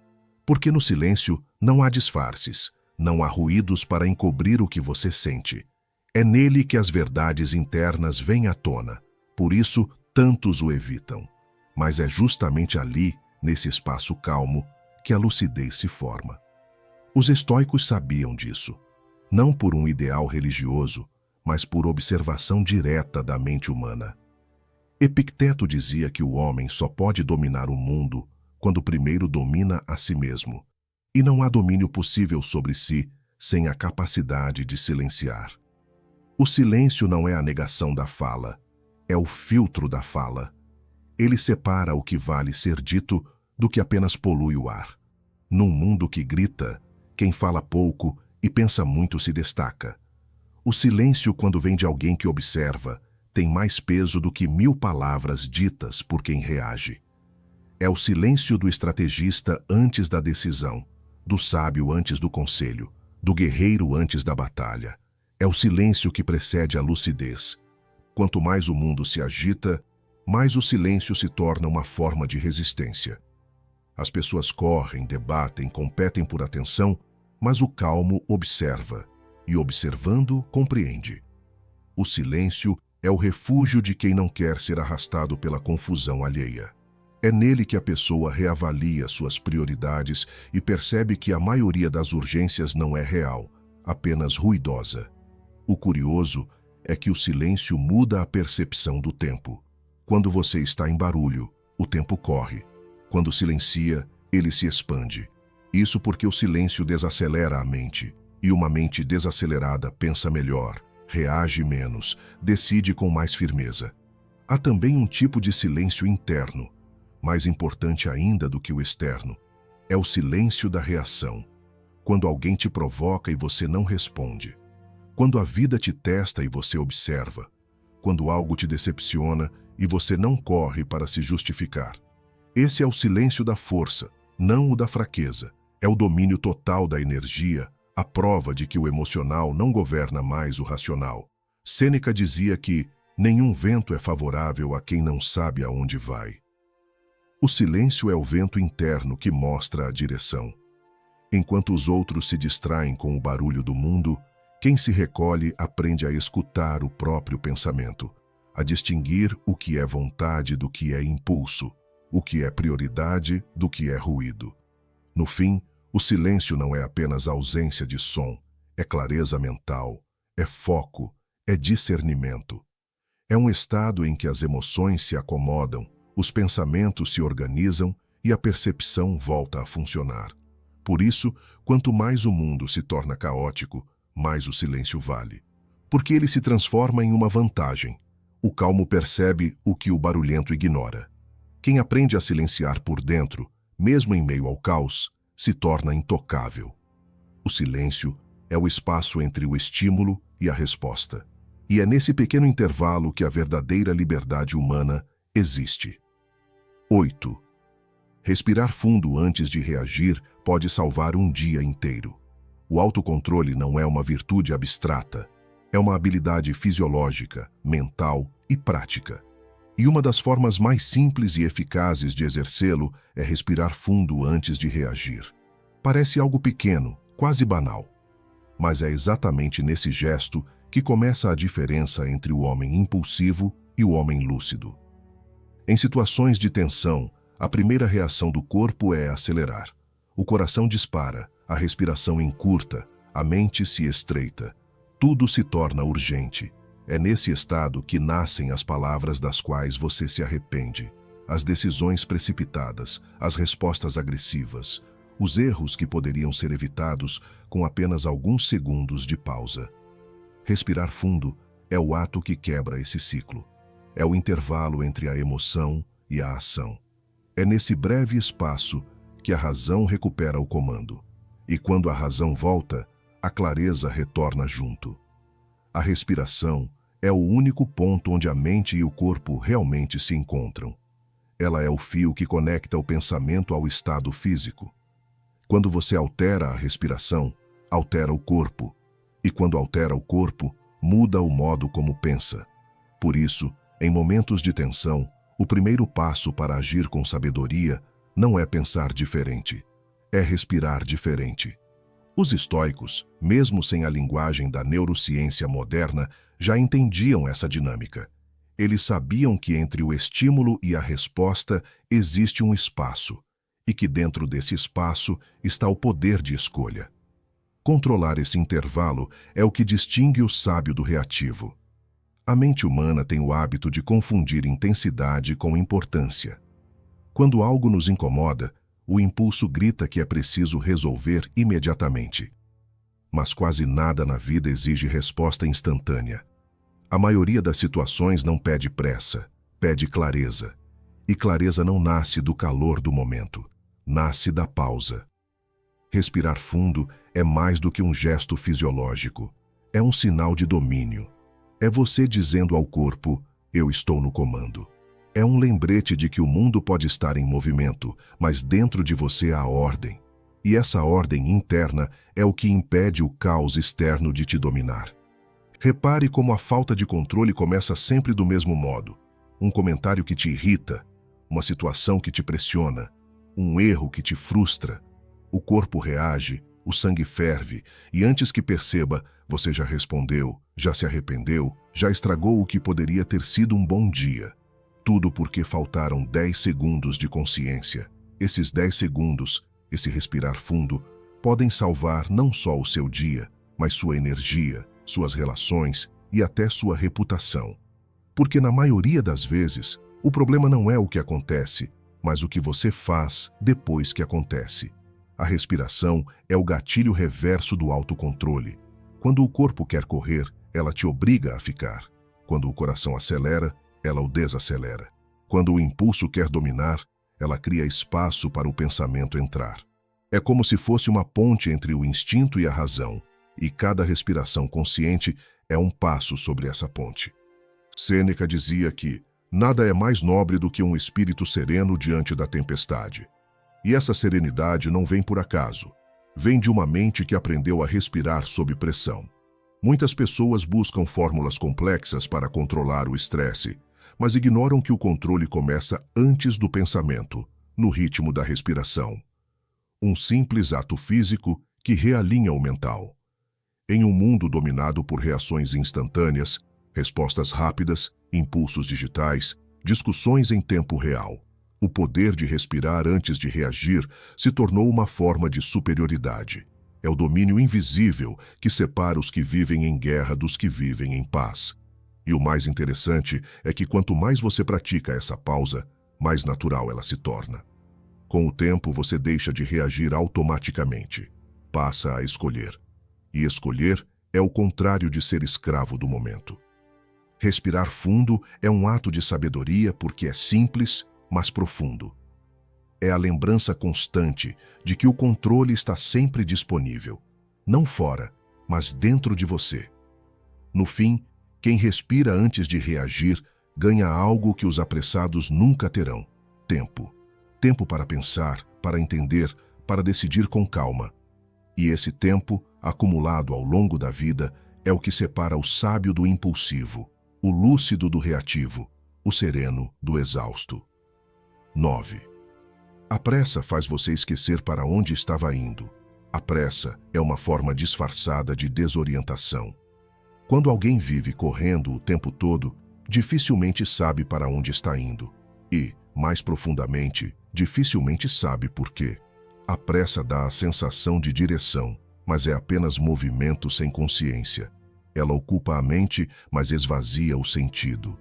Porque no silêncio não há disfarces, não há ruídos para encobrir o que você sente. É nele que as verdades internas vêm à tona. Por isso, tantos o evitam. Mas é justamente ali, nesse espaço calmo, que a lucidez se forma. Os estoicos sabiam disso. Não por um ideal religioso, mas por observação direta da mente humana. Epicteto dizia que o homem só pode dominar o mundo quando primeiro domina a si mesmo. E não há domínio possível sobre si sem a capacidade de silenciar. O silêncio não é a negação da fala, é o filtro da fala. Ele separa o que vale ser dito do que apenas polui o ar. Num mundo que grita, quem fala pouco e pensa muito se destaca. O silêncio, quando vem de alguém que observa, tem mais peso do que 1000 palavras ditas por quem reage. É o silêncio do estrategista antes da decisão, do sábio antes do conselho, do guerreiro antes da batalha. É o silêncio que precede a lucidez. Quanto mais o mundo se agita, mais o silêncio se torna uma forma de resistência. As pessoas correm, debatem, competem por atenção, mas o calmo observa, e observando, compreende. O silêncio é o refúgio de quem não quer ser arrastado pela confusão alheia. É nele que a pessoa reavalia suas prioridades e percebe que a maioria das urgências não é real, apenas ruidosa. O curioso é que o silêncio muda a percepção do tempo. Quando você está em barulho, o tempo corre. Quando silencia, ele se expande. Isso porque o silêncio desacelera a mente, e uma mente desacelerada pensa melhor, reage menos, decide com mais firmeza. Há também um tipo de silêncio interno, mais importante ainda do que o externo. É o silêncio da reação. Quando alguém te provoca e você não responde. Quando a vida te testa e você observa. Quando algo te decepciona e você não corre para se justificar. Esse é o silêncio da força, não o da fraqueza. É o domínio total da energia, a prova de que o emocional não governa mais o racional. Sêneca dizia que nenhum vento é favorável a quem não sabe aonde vai. O silêncio é o vento interno que mostra a direção. Enquanto os outros se distraem com o barulho do mundo, quem se recolhe aprende a escutar o próprio pensamento, a distinguir o que é vontade do que é impulso, o que é prioridade do que é ruído. No fim, o silêncio não é apenas ausência de som, é clareza mental, é foco, é discernimento. É um estado em que as emoções se acomodam, os pensamentos se organizam e a percepção volta a funcionar. Por isso, quanto mais o mundo se torna caótico, mais o silêncio vale. Porque ele se transforma em uma vantagem. O calmo percebe o que o barulhento ignora. Quem aprende a silenciar por dentro, mesmo em meio ao caos, se torna intocável. O silêncio é o espaço entre o estímulo e a resposta. E é nesse pequeno intervalo que a verdadeira liberdade humana existe. 8. Respirar fundo antes de reagir pode salvar um dia inteiro. O autocontrole não é uma virtude abstrata, é uma habilidade fisiológica, mental e prática. E uma das formas mais simples e eficazes de exercê-lo é respirar fundo antes de reagir. Parece algo pequeno, quase banal. Mas é exatamente nesse gesto que começa a diferença entre o homem impulsivo e o homem lúcido. Em situações de tensão, a primeira reação do corpo é acelerar. O coração dispara, a respiração encurta, a mente se estreita. Tudo se torna urgente. É nesse estado que nascem as palavras das quais você se arrepende, as decisões precipitadas, as respostas agressivas, os erros que poderiam ser evitados com apenas alguns segundos de pausa. Respirar fundo é o ato que quebra esse ciclo. É o intervalo entre a emoção e a ação. É nesse breve espaço que a razão recupera o comando. E quando a razão volta, a clareza retorna junto. A respiração é o único ponto onde a mente e o corpo realmente se encontram. Ela é o fio que conecta o pensamento ao estado físico. Quando você altera a respiração, altera o corpo. E quando altera o corpo, muda o modo como pensa. Por isso, em momentos de tensão, o primeiro passo para agir com sabedoria não é pensar diferente, é respirar diferente. Os estoicos, mesmo sem a linguagem da neurociência moderna, já entendiam essa dinâmica. Eles sabiam que entre o estímulo e a resposta existe um espaço, e que dentro desse espaço está o poder de escolha. Controlar esse intervalo é o que distingue o sábio do reativo. A mente humana tem o hábito de confundir intensidade com importância. Quando algo nos incomoda, o impulso grita que é preciso resolver imediatamente. Mas quase nada na vida exige resposta instantânea. A maioria das situações não pede pressa, pede clareza. E clareza não nasce do calor do momento, nasce da pausa. Respirar fundo é mais do que um gesto fisiológico. É um sinal de domínio. É você dizendo ao corpo, eu estou no comando. É um lembrete de que o mundo pode estar em movimento, mas dentro de você há ordem. E essa ordem interna é o que impede o caos externo de te dominar. Repare como a falta de controle começa sempre do mesmo modo. Um comentário que te irrita, uma situação que te pressiona, um erro que te frustra. O corpo reage, o sangue ferve, e antes que perceba, você já respondeu, já se arrependeu, já estragou o que poderia ter sido um bom dia. Tudo porque faltaram 10 segundos de consciência. Esses 10 segundos, esse respirar fundo, podem salvar não só o seu dia, mas sua energia, suas relações e até sua reputação. Porque na maioria das vezes, o problema não é o que acontece, mas o que você faz depois que acontece. A respiração é o gatilho reverso do autocontrole. Quando o corpo quer correr, ela te obriga a ficar. Quando o coração acelera, ela o desacelera. Quando o impulso quer dominar, ela cria espaço para o pensamento entrar. É como se fosse uma ponte entre o instinto e a razão, e cada respiração consciente é um passo sobre essa ponte. Sêneca dizia que nada é mais nobre do que um espírito sereno diante da tempestade. E essa serenidade não vem por acaso. Vem de uma mente que aprendeu a respirar sob pressão. Muitas pessoas buscam fórmulas complexas para controlar o estresse, mas ignoram que o controle começa antes do pensamento, no ritmo da respiração. Um simples ato físico que realinha o mental. Em um mundo dominado por reações instantâneas, respostas rápidas, impulsos digitais, discussões em tempo real, o poder de respirar antes de reagir se tornou uma forma de superioridade. É o domínio invisível que separa os que vivem em guerra dos que vivem em paz. E o mais interessante é que quanto mais você pratica essa pausa, mais natural ela se torna. Com o tempo, você deixa de reagir automaticamente. Passa a escolher. E escolher é o contrário de ser escravo do momento. Respirar fundo é um ato de sabedoria porque é simples, mas profundo. É a lembrança constante de que o controle está sempre disponível, não fora, mas dentro de você. No fim, quem respira antes de reagir ganha algo que os apressados nunca terão: tempo. Tempo para pensar, para entender, para decidir com calma. E esse tempo, acumulado ao longo da vida, é o que separa o sábio do impulsivo, o lúcido do reativo, o sereno do exausto. 9. A pressa faz você esquecer para onde estava indo. A pressa é uma forma disfarçada de desorientação. Quando alguém vive correndo o tempo todo, dificilmente sabe para onde está indo. E, mais profundamente, dificilmente sabe por quê. A pressa dá a sensação de direção, mas é apenas movimento sem consciência. Ela ocupa a mente, mas esvazia o sentido.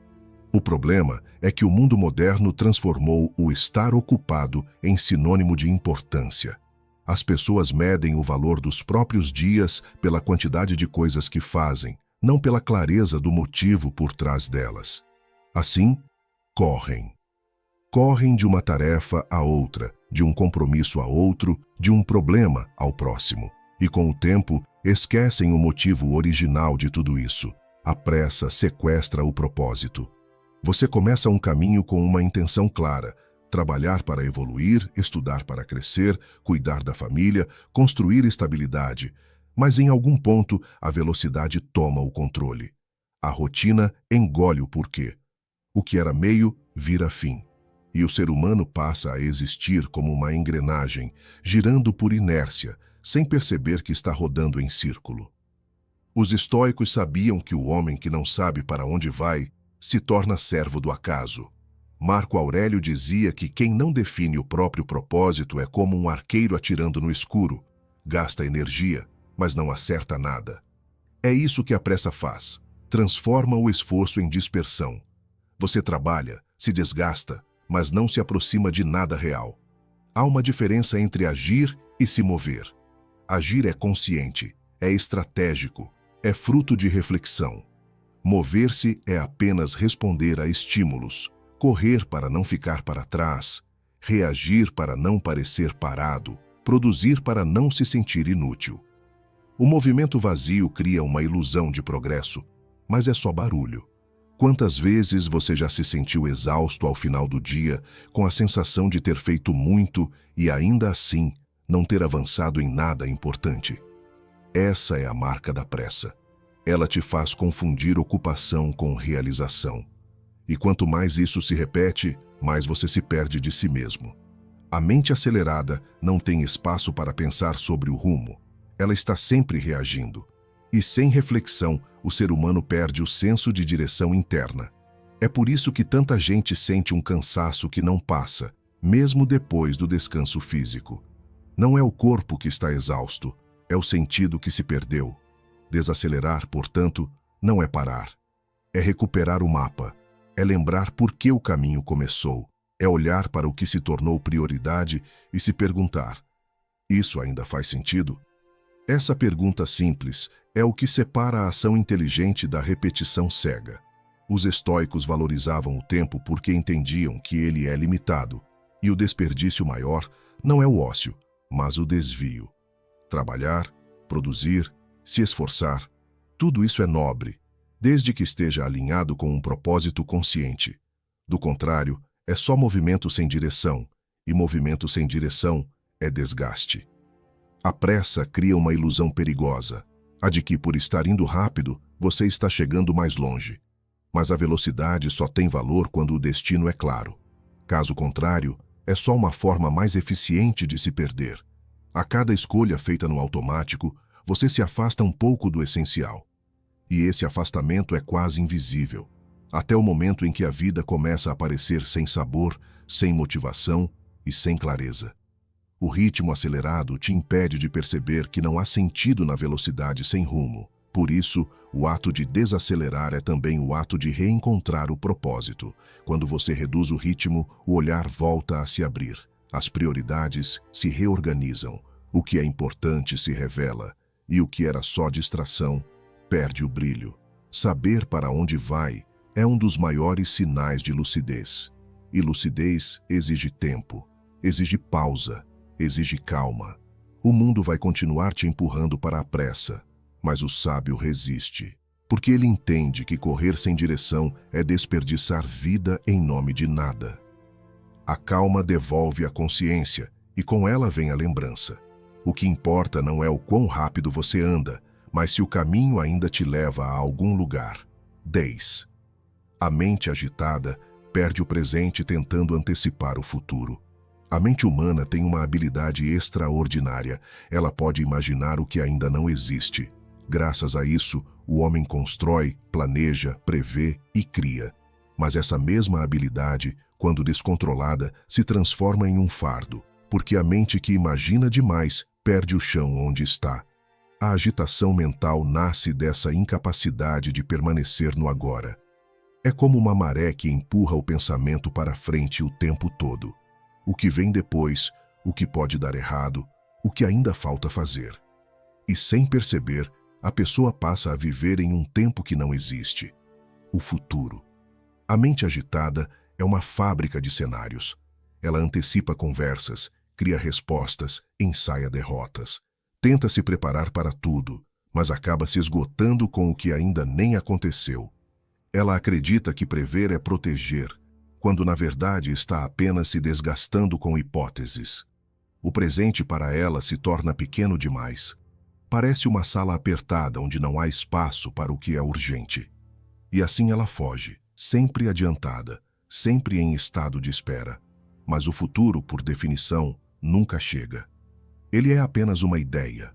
O problema é que o mundo moderno transformou o estar ocupado em sinônimo de importância. As pessoas medem o valor dos próprios dias pela quantidade de coisas que fazem, não pela clareza do motivo por trás delas. Assim, correm. Correm de uma tarefa a outra, de um compromisso a outro, de um problema ao próximo. E com o tempo, esquecem o motivo original de tudo isso. A pressa sequestra o propósito. Você começa um caminho com uma intenção clara: trabalhar para evoluir, estudar para crescer, cuidar da família, construir estabilidade. Mas em algum ponto, a velocidade toma o controle. A rotina engole o porquê. O que era meio vira fim. E o ser humano passa a existir como uma engrenagem, girando por inércia, sem perceber que está rodando em círculo. Os estoicos sabiam que o homem que não sabe para onde vai se torna servo do acaso. Marco Aurélio dizia que quem não define o próprio propósito é como um arqueiro atirando no escuro. Gasta energia, mas não acerta nada. É isso que a pressa faz. Transforma o esforço em dispersão. Você trabalha, se desgasta, mas não se aproxima de nada real. Há uma diferença entre agir e se mover. Agir é consciente, é estratégico, é fruto de reflexão. Mover-se é apenas responder a estímulos, correr para não ficar para trás, reagir para não parecer parado, produzir para não se sentir inútil. O movimento vazio cria uma ilusão de progresso, mas é só barulho. Quantas vezes você já se sentiu exausto ao final do dia, com a sensação de ter feito muito e ainda assim não ter avançado em nada importante? Essa é a marca da pressa. Ela te faz confundir ocupação com realização. E quanto mais isso se repete, mais você se perde de si mesmo. A mente acelerada não tem espaço para pensar sobre o rumo. Ela está sempre reagindo. E sem reflexão, o ser humano perde o senso de direção interna. É por isso que tanta gente sente um cansaço que não passa, mesmo depois do descanso físico. Não é o corpo que está exausto, é o sentido que se perdeu. Desacelerar, portanto, não é parar. É recuperar o mapa. É lembrar por que o caminho começou. É olhar para o que se tornou prioridade e se perguntar: isso ainda faz sentido? Essa pergunta simples é o que separa a ação inteligente da repetição cega. Os estoicos valorizavam o tempo porque entendiam que ele é limitado, e o desperdício maior não é o ócio, mas o desvio. Trabalhar, produzir, se esforçar, tudo isso é nobre, desde que esteja alinhado com um propósito consciente. Do contrário, é só movimento sem direção, e movimento sem direção é desgaste. A pressa cria uma ilusão perigosa, a de que, por estar indo rápido, você está chegando mais longe. Mas a velocidade só tem valor quando o destino é claro. Caso contrário, é só uma forma mais eficiente de se perder. A cada escolha feita no automático, você se afasta um pouco do essencial. E esse afastamento é quase invisível, até o momento em que a vida começa a aparecer sem sabor, sem motivação e sem clareza. O ritmo acelerado te impede de perceber que não há sentido na velocidade sem rumo. Por isso, o ato de desacelerar é também o ato de reencontrar o propósito. Quando você reduz o ritmo, o olhar volta a se abrir. As prioridades se reorganizam. O que é importante se revela. E o que era só distração perde o brilho. Saber para onde vai é um dos maiores sinais de lucidez. E lucidez exige tempo, exige pausa, exige calma. O mundo vai continuar te empurrando para a pressa, mas o sábio resiste, porque ele entende que correr sem direção é desperdiçar vida em nome de nada. A calma devolve a consciência, e com ela vem a lembrança. O que importa não é o quão rápido você anda, mas se o caminho ainda te leva a algum lugar. 10. A mente agitada perde o presente tentando antecipar o futuro. A mente humana tem uma habilidade extraordinária. Ela pode imaginar o que ainda não existe. Graças a isso, o homem constrói, planeja, prevê e cria. Mas essa mesma habilidade, quando descontrolada, se transforma em um fardo, porque a mente que imagina demais perde o chão onde está. A agitação mental nasce dessa incapacidade de permanecer no agora. É como uma maré que empurra o pensamento para frente o tempo todo. O que vem depois, o que pode dar errado, o que ainda falta fazer. E sem perceber, a pessoa passa a viver em um tempo que não existe. O futuro. A mente agitada é uma fábrica de cenários. Ela antecipa conversas, cria respostas, ensaia derrotas. Tenta se preparar para tudo, mas acaba se esgotando com o que ainda nem aconteceu. Ela acredita que prever é proteger, quando na verdade está apenas se desgastando com hipóteses. O presente para ela se torna pequeno demais. Parece uma sala apertada onde não há espaço para o que é urgente. E assim ela foge, sempre adiantada, sempre em estado de espera. Mas o futuro, por definição, nunca chega. Ele é apenas uma ideia.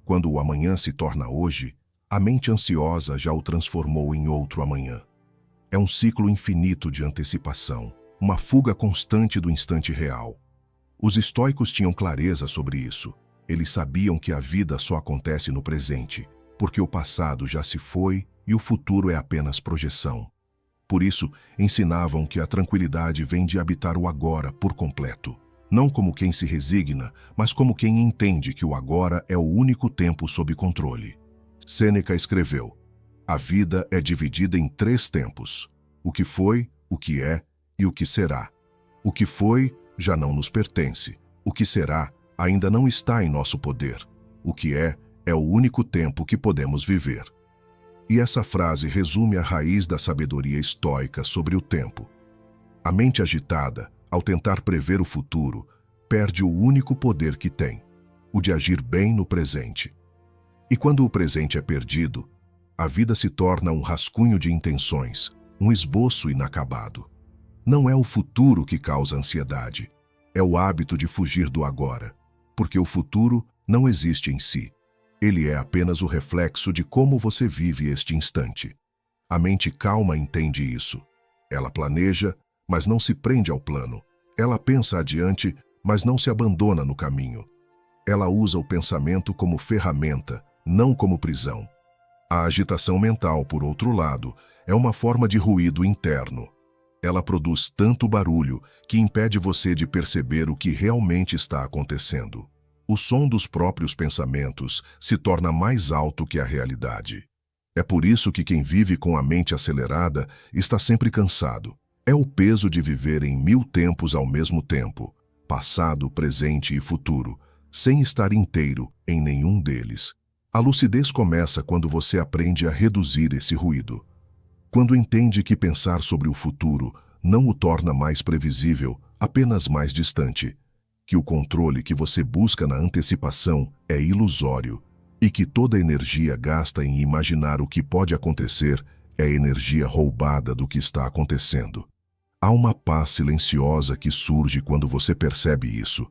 Quando o amanhã se torna hoje, a mente ansiosa já o transformou em outro amanhã. É um ciclo infinito de antecipação, uma fuga constante do instante real. Os estoicos tinham clareza sobre isso. Eles sabiam que a vida só acontece no presente, porque o passado já se foi e o futuro é apenas projeção. Por isso, ensinavam que a tranquilidade vem de habitar o agora por completo. Não como quem se resigna, mas como quem entende que o agora é o único tempo sob controle. Sêneca escreveu: a vida é dividida em 3 tempos: o que foi, o que é e o que será. O que foi já não nos pertence. O que será ainda não está em nosso poder. O que é o único tempo que podemos viver. E essa frase resume a raiz da sabedoria estoica sobre o tempo. A mente agitada, ao tentar prever o futuro, perde o único poder que tem, o de agir bem no presente. E quando o presente é perdido, a vida se torna um rascunho de intenções, um esboço inacabado. Não é o futuro que causa ansiedade, é o hábito de fugir do agora, porque o futuro não existe em si. Ele é apenas o reflexo de como você vive este instante. A mente calma entende isso. Ela planeja, mas não se prende ao plano. Ela pensa adiante, mas não se abandona no caminho. Ela usa o pensamento como ferramenta, não como prisão. A agitação mental, por outro lado, é uma forma de ruído interno. Ela produz tanto barulho que impede você de perceber o que realmente está acontecendo. O som dos próprios pensamentos se torna mais alto que a realidade. É por isso que quem vive com a mente acelerada está sempre cansado. É o peso de viver em 1000 tempos ao mesmo tempo, passado, presente e futuro, sem estar inteiro em nenhum deles. A lucidez começa quando você aprende a reduzir esse ruído. Quando entende que pensar sobre o futuro não o torna mais previsível, apenas mais distante. Que o controle que você busca na antecipação é ilusório e que toda energia gasta em imaginar o que pode acontecer é energia roubada do que está acontecendo. Há uma paz silenciosa que surge quando você percebe isso,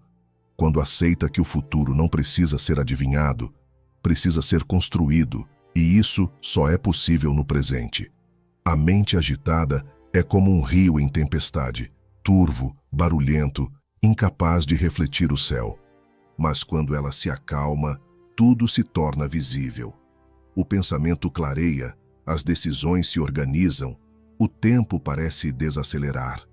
quando aceita que o futuro não precisa ser adivinhado, precisa ser construído, e isso só é possível no presente. A mente agitada é como um rio em tempestade, turvo, barulhento, incapaz de refletir o céu. Mas quando ela se acalma, tudo se torna visível. O pensamento clareia, as decisões se organizam, o tempo parece desacelerar.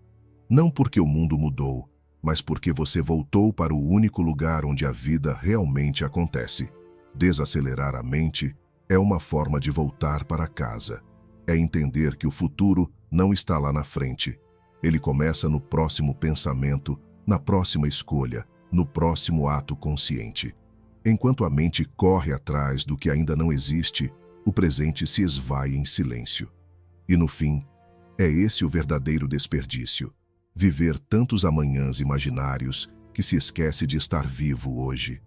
Não porque o mundo mudou, mas porque você voltou para o único lugar onde a vida realmente acontece. Desacelerar a mente é uma forma de voltar para casa. É entender que o futuro não está lá na frente. Ele começa no próximo pensamento, na próxima escolha, no próximo ato consciente. Enquanto a mente corre atrás do que ainda não existe, o presente se esvai em silêncio. E no fim, é esse o verdadeiro desperdício. Viver tantos amanhãs imaginários que se esquece de estar vivo hoje.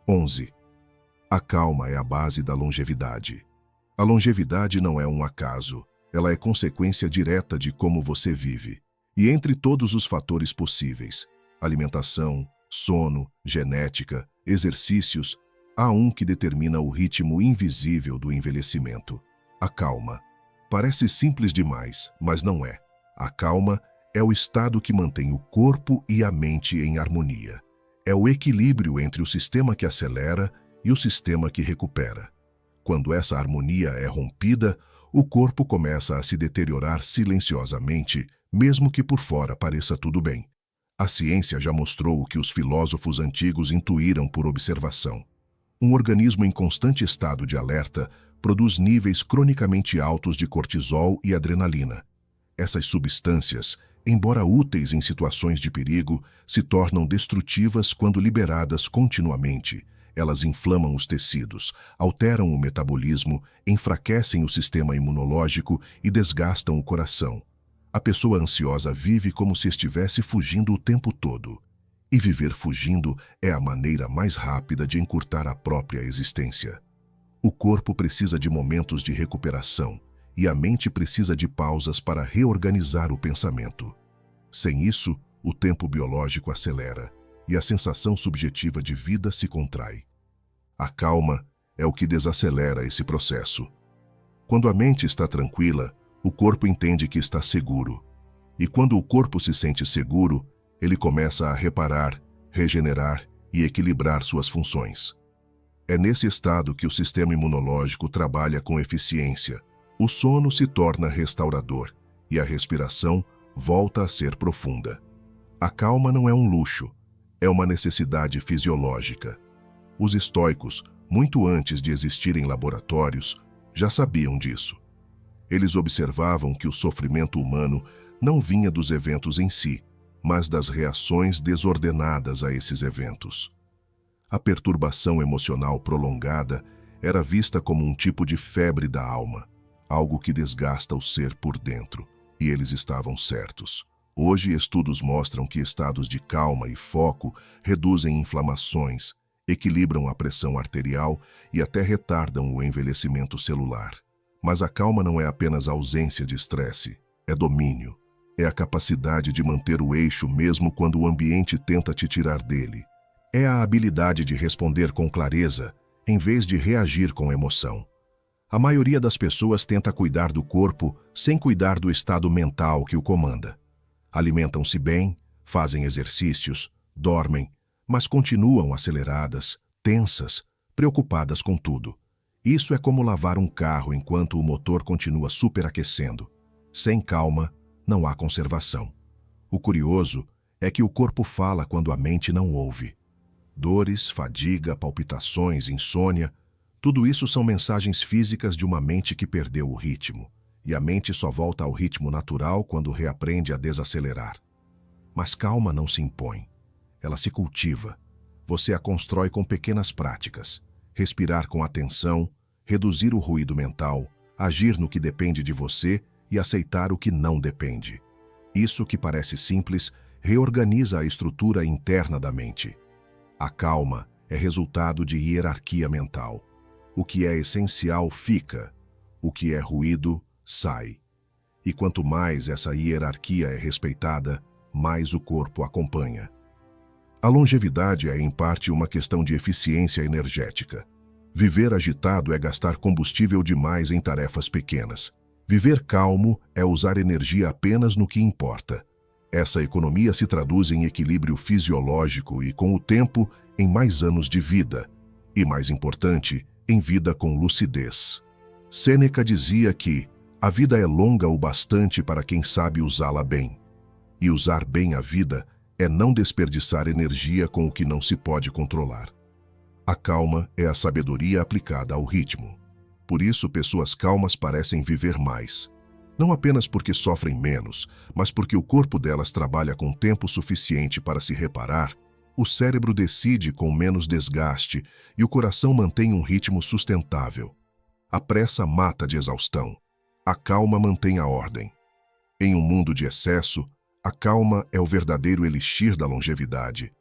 11. A calma é a base da longevidade. A longevidade não é um acaso, ela é consequência direta de como você vive. E entre todos os fatores possíveis, alimentação, sono, genética, exercícios, há um que determina o ritmo invisível do envelhecimento: a calma. Parece simples demais, mas não é. A calma é o estado que mantém o corpo e a mente em harmonia. É o equilíbrio entre o sistema que acelera e o sistema que recupera. Quando essa harmonia é rompida, o corpo começa a se deteriorar silenciosamente, mesmo que por fora pareça tudo bem. A ciência já mostrou o que os filósofos antigos intuíram por observação. Um organismo em constante estado de alerta produz níveis cronicamente altos de cortisol e adrenalina. Essas substâncias, embora úteis em situações de perigo, se tornam destrutivas quando liberadas continuamente. Elas inflamam os tecidos, alteram o metabolismo, enfraquecem o sistema imunológico e desgastam o coração. A pessoa ansiosa vive como se estivesse fugindo o tempo todo. E viver fugindo é a maneira mais rápida de encurtar a própria existência. O corpo precisa de momentos de recuperação e a mente precisa de pausas para reorganizar o pensamento. Sem isso, o tempo biológico acelera e a sensação subjetiva de vida se contrai. A calma é o que desacelera esse processo. Quando a mente está tranquila, o corpo entende que está seguro. E quando o corpo se sente seguro, ele começa a reparar, regenerar e equilibrar suas funções. É nesse estado que o sistema imunológico trabalha com eficiência. O sono se torna restaurador e a respiração volta a ser profunda. A calma não é um luxo, é uma necessidade fisiológica. Os estoicos, muito antes de existirem laboratórios, já sabiam disso. Eles observavam que o sofrimento humano não vinha dos eventos em si, mas das reações desordenadas a esses eventos. A perturbação emocional prolongada era vista como um tipo de febre da alma, algo que desgasta o ser por dentro, e eles estavam certos. Hoje, estudos mostram que estados de calma e foco reduzem inflamações, equilibram a pressão arterial e até retardam o envelhecimento celular. Mas a calma não é apenas ausência de estresse, é domínio. É a capacidade de manter o eixo mesmo quando o ambiente tenta te tirar dele. É a habilidade de responder com clareza, em vez de reagir com emoção. A maioria das pessoas tenta cuidar do corpo sem cuidar do estado mental que o comanda. Alimentam-se bem, fazem exercícios, dormem, mas continuam aceleradas, tensas, preocupadas com tudo. Isso é como lavar um carro enquanto o motor continua superaquecendo. Sem calma, não há conservação. O curioso é que o corpo fala quando a mente não ouve. Dores, fadiga, palpitações, insônia, tudo isso são mensagens físicas de uma mente que perdeu o ritmo. E a mente só volta ao ritmo natural quando reaprende a desacelerar. Mas calma não se impõe. Ela se cultiva. Você a constrói com pequenas práticas. Respirar com atenção, reduzir o ruído mental, agir no que depende de você e aceitar o que não depende. Isso que parece simples reorganiza a estrutura interna da mente. A calma é resultado de hierarquia mental. O que é essencial fica, o que é ruído sai. E quanto mais essa hierarquia é respeitada, mais o corpo acompanha. A longevidade é, em parte, uma questão de eficiência energética. Viver agitado é gastar combustível demais em tarefas pequenas. Viver calmo é usar energia apenas no que importa. Essa economia se traduz em equilíbrio fisiológico e, com o tempo, em mais anos de vida. E, mais importante, em vida com lucidez. Sêneca dizia que a vida é longa o bastante para quem sabe usá-la bem. E usar bem a vida é não desperdiçar energia com o que não se pode controlar. A calma é a sabedoria aplicada ao ritmo. Por isso, pessoas calmas parecem viver mais. Não apenas porque sofrem menos, mas porque o corpo delas trabalha com tempo suficiente para se reparar, o cérebro decide com menos desgaste e o coração mantém um ritmo sustentável. A pressa mata de exaustão. A calma mantém a ordem. Em um mundo de excesso, a calma é o verdadeiro elixir da longevidade.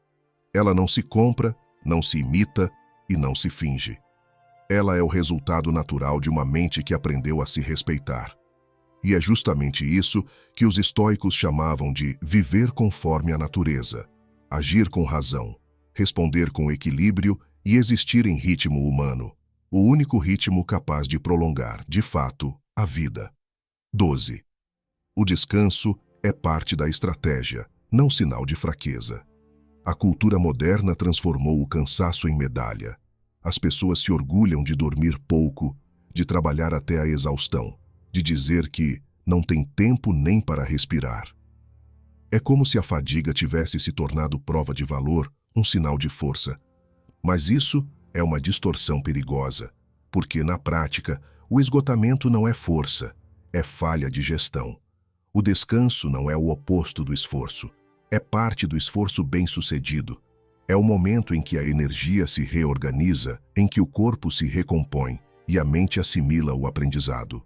Ela não se compra, não se imita e não se finge. Ela é o resultado natural de uma mente que aprendeu a se respeitar. E é justamente isso que os estoicos chamavam de viver conforme a natureza, agir com razão, responder com equilíbrio e existir em ritmo humano, o único ritmo capaz de prolongar, de fato, a vida. 12. O descanso é parte da estratégia, não sinal de fraqueza. A cultura moderna transformou o cansaço em medalha. As pessoas se orgulham de dormir pouco, de trabalhar até a exaustão, de dizer que não tem tempo nem para respirar. É como se a fadiga tivesse se tornado prova de valor, um sinal de força. Mas isso é uma distorção perigosa, porque, na prática, o esgotamento não é força, é falha de gestão. O descanso não é o oposto do esforço, é parte do esforço bem-sucedido. É o momento em que a energia se reorganiza, em que o corpo se recompõe e a mente assimila o aprendizado.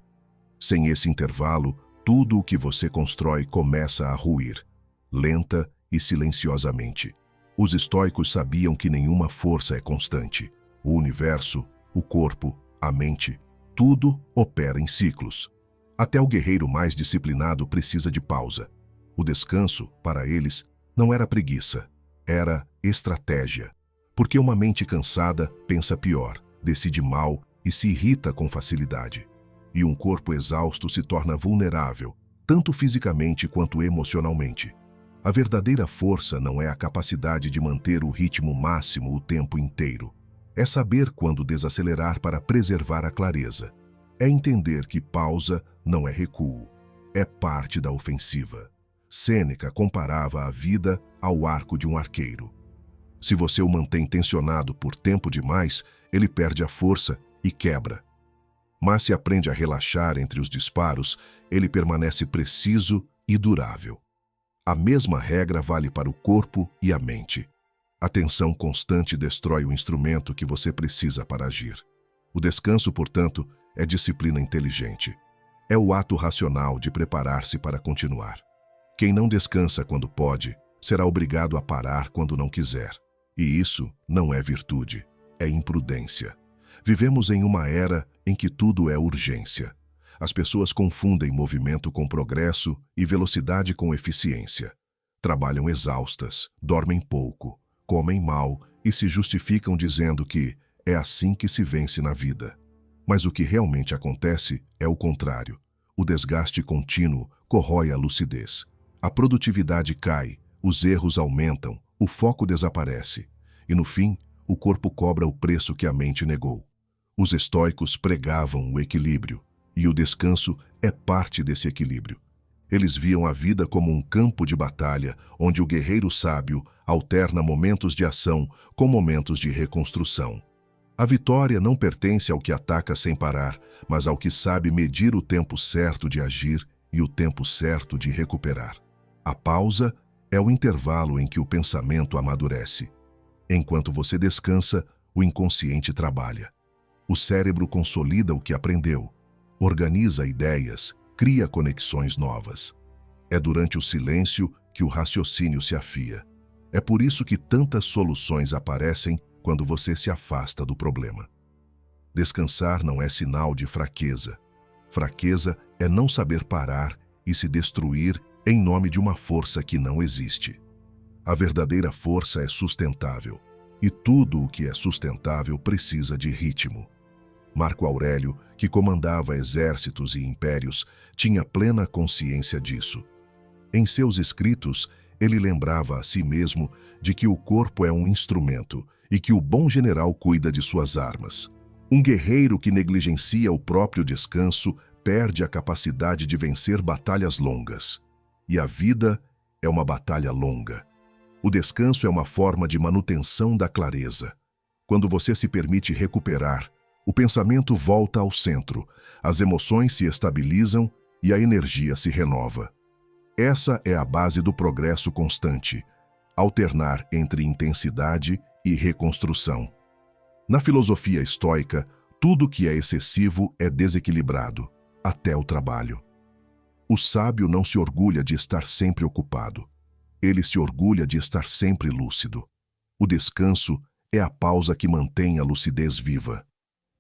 Sem esse intervalo, tudo o que você constrói começa a ruir, lenta e silenciosamente. Os estoicos sabiam que nenhuma força é constante. O universo, o corpo, a mente, tudo opera em ciclos. Até o guerreiro mais disciplinado precisa de pausa. O descanso, para eles, não era preguiça, era estratégia. Porque uma mente cansada pensa pior, decide mal e se irrita com facilidade. E um corpo exausto se torna vulnerável, tanto fisicamente quanto emocionalmente. A verdadeira força não é a capacidade de manter o ritmo máximo o tempo inteiro. É saber quando desacelerar para preservar a clareza. É entender que pausa não é recuo. é parte da ofensiva. Sêneca comparava a vida ao arco de um arqueiro. Se você o mantém tensionado por tempo demais, ele perde a força e quebra. Mas se aprende a relaxar entre os disparos, ele permanece preciso e durável. A mesma regra vale para o corpo e a mente. A tensão constante destrói o instrumento que você precisa para agir. O descanso, portanto, é disciplina inteligente. É o ato racional de preparar-se para continuar. Quem não descansa quando pode, será obrigado a parar quando não quiser. E isso não é virtude, é imprudência. Vivemos em uma era em que tudo é urgência. As pessoas confundem movimento com progresso e velocidade com eficiência. Trabalham exaustas, dormem pouco, comem mal e se justificam dizendo que é assim que se vence na vida. Mas o que realmente acontece é o contrário. O desgaste contínuo corrói a lucidez. A produtividade cai, os erros aumentam, o foco desaparece. E no fim, o corpo cobra o preço que a mente negou. Os estoicos pregavam o equilíbrio, e o descanso é parte desse equilíbrio. Eles viam a vida como um campo de batalha, onde o guerreiro sábio alterna momentos de ação com momentos de reconstrução. A vitória não pertence ao que ataca sem parar, mas ao que sabe medir o tempo certo de agir e o tempo certo de recuperar. A pausa é o intervalo em que o pensamento amadurece. Enquanto você descansa, o inconsciente trabalha. O cérebro consolida o que aprendeu, organiza ideias, cria conexões novas. É durante o silêncio que o raciocínio se afia. É por isso que tantas soluções aparecem quando você se afasta do problema. Descansar não é sinal de fraqueza. Fraqueza é não saber parar e se destruir em nome de uma força que não existe. A verdadeira força é sustentável, e tudo o que é sustentável precisa de ritmo. Marco Aurélio, que comandava exércitos e impérios, tinha plena consciência disso. Em seus escritos, ele lembrava a si mesmo de que o corpo é um instrumento e que o bom general cuida de suas armas. Um guerreiro que negligencia o próprio descanso perde a capacidade de vencer batalhas longas. E a vida é uma batalha longa. O descanso é uma forma de manutenção da clareza. Quando você se permite recuperar, o pensamento volta ao centro, as emoções se estabilizam e a energia se renova. Essa é a base do progresso constante, alternar entre intensidade e reconstrução. Na filosofia estoica, tudo que é excessivo é desequilibrado, até o trabalho. O sábio não se orgulha de estar sempre ocupado. Ele se orgulha de estar sempre lúcido. O descanso é a pausa que mantém a lucidez viva.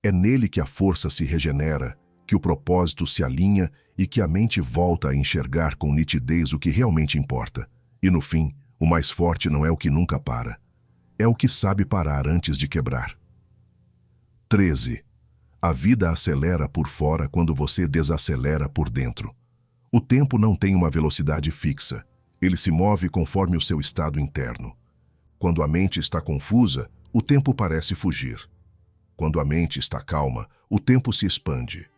É nele que a força se regenera, que o propósito se alinha e que a mente volta a enxergar com nitidez o que realmente importa. E no fim, o mais forte não é o que nunca para. É o que sabe parar antes de quebrar. 13. A vida acelera por fora quando você desacelera por dentro. O tempo não tem uma velocidade fixa. Ele se move conforme o seu estado interno. Quando a mente está confusa, o tempo parece fugir. Quando a mente está calma, o tempo se expande.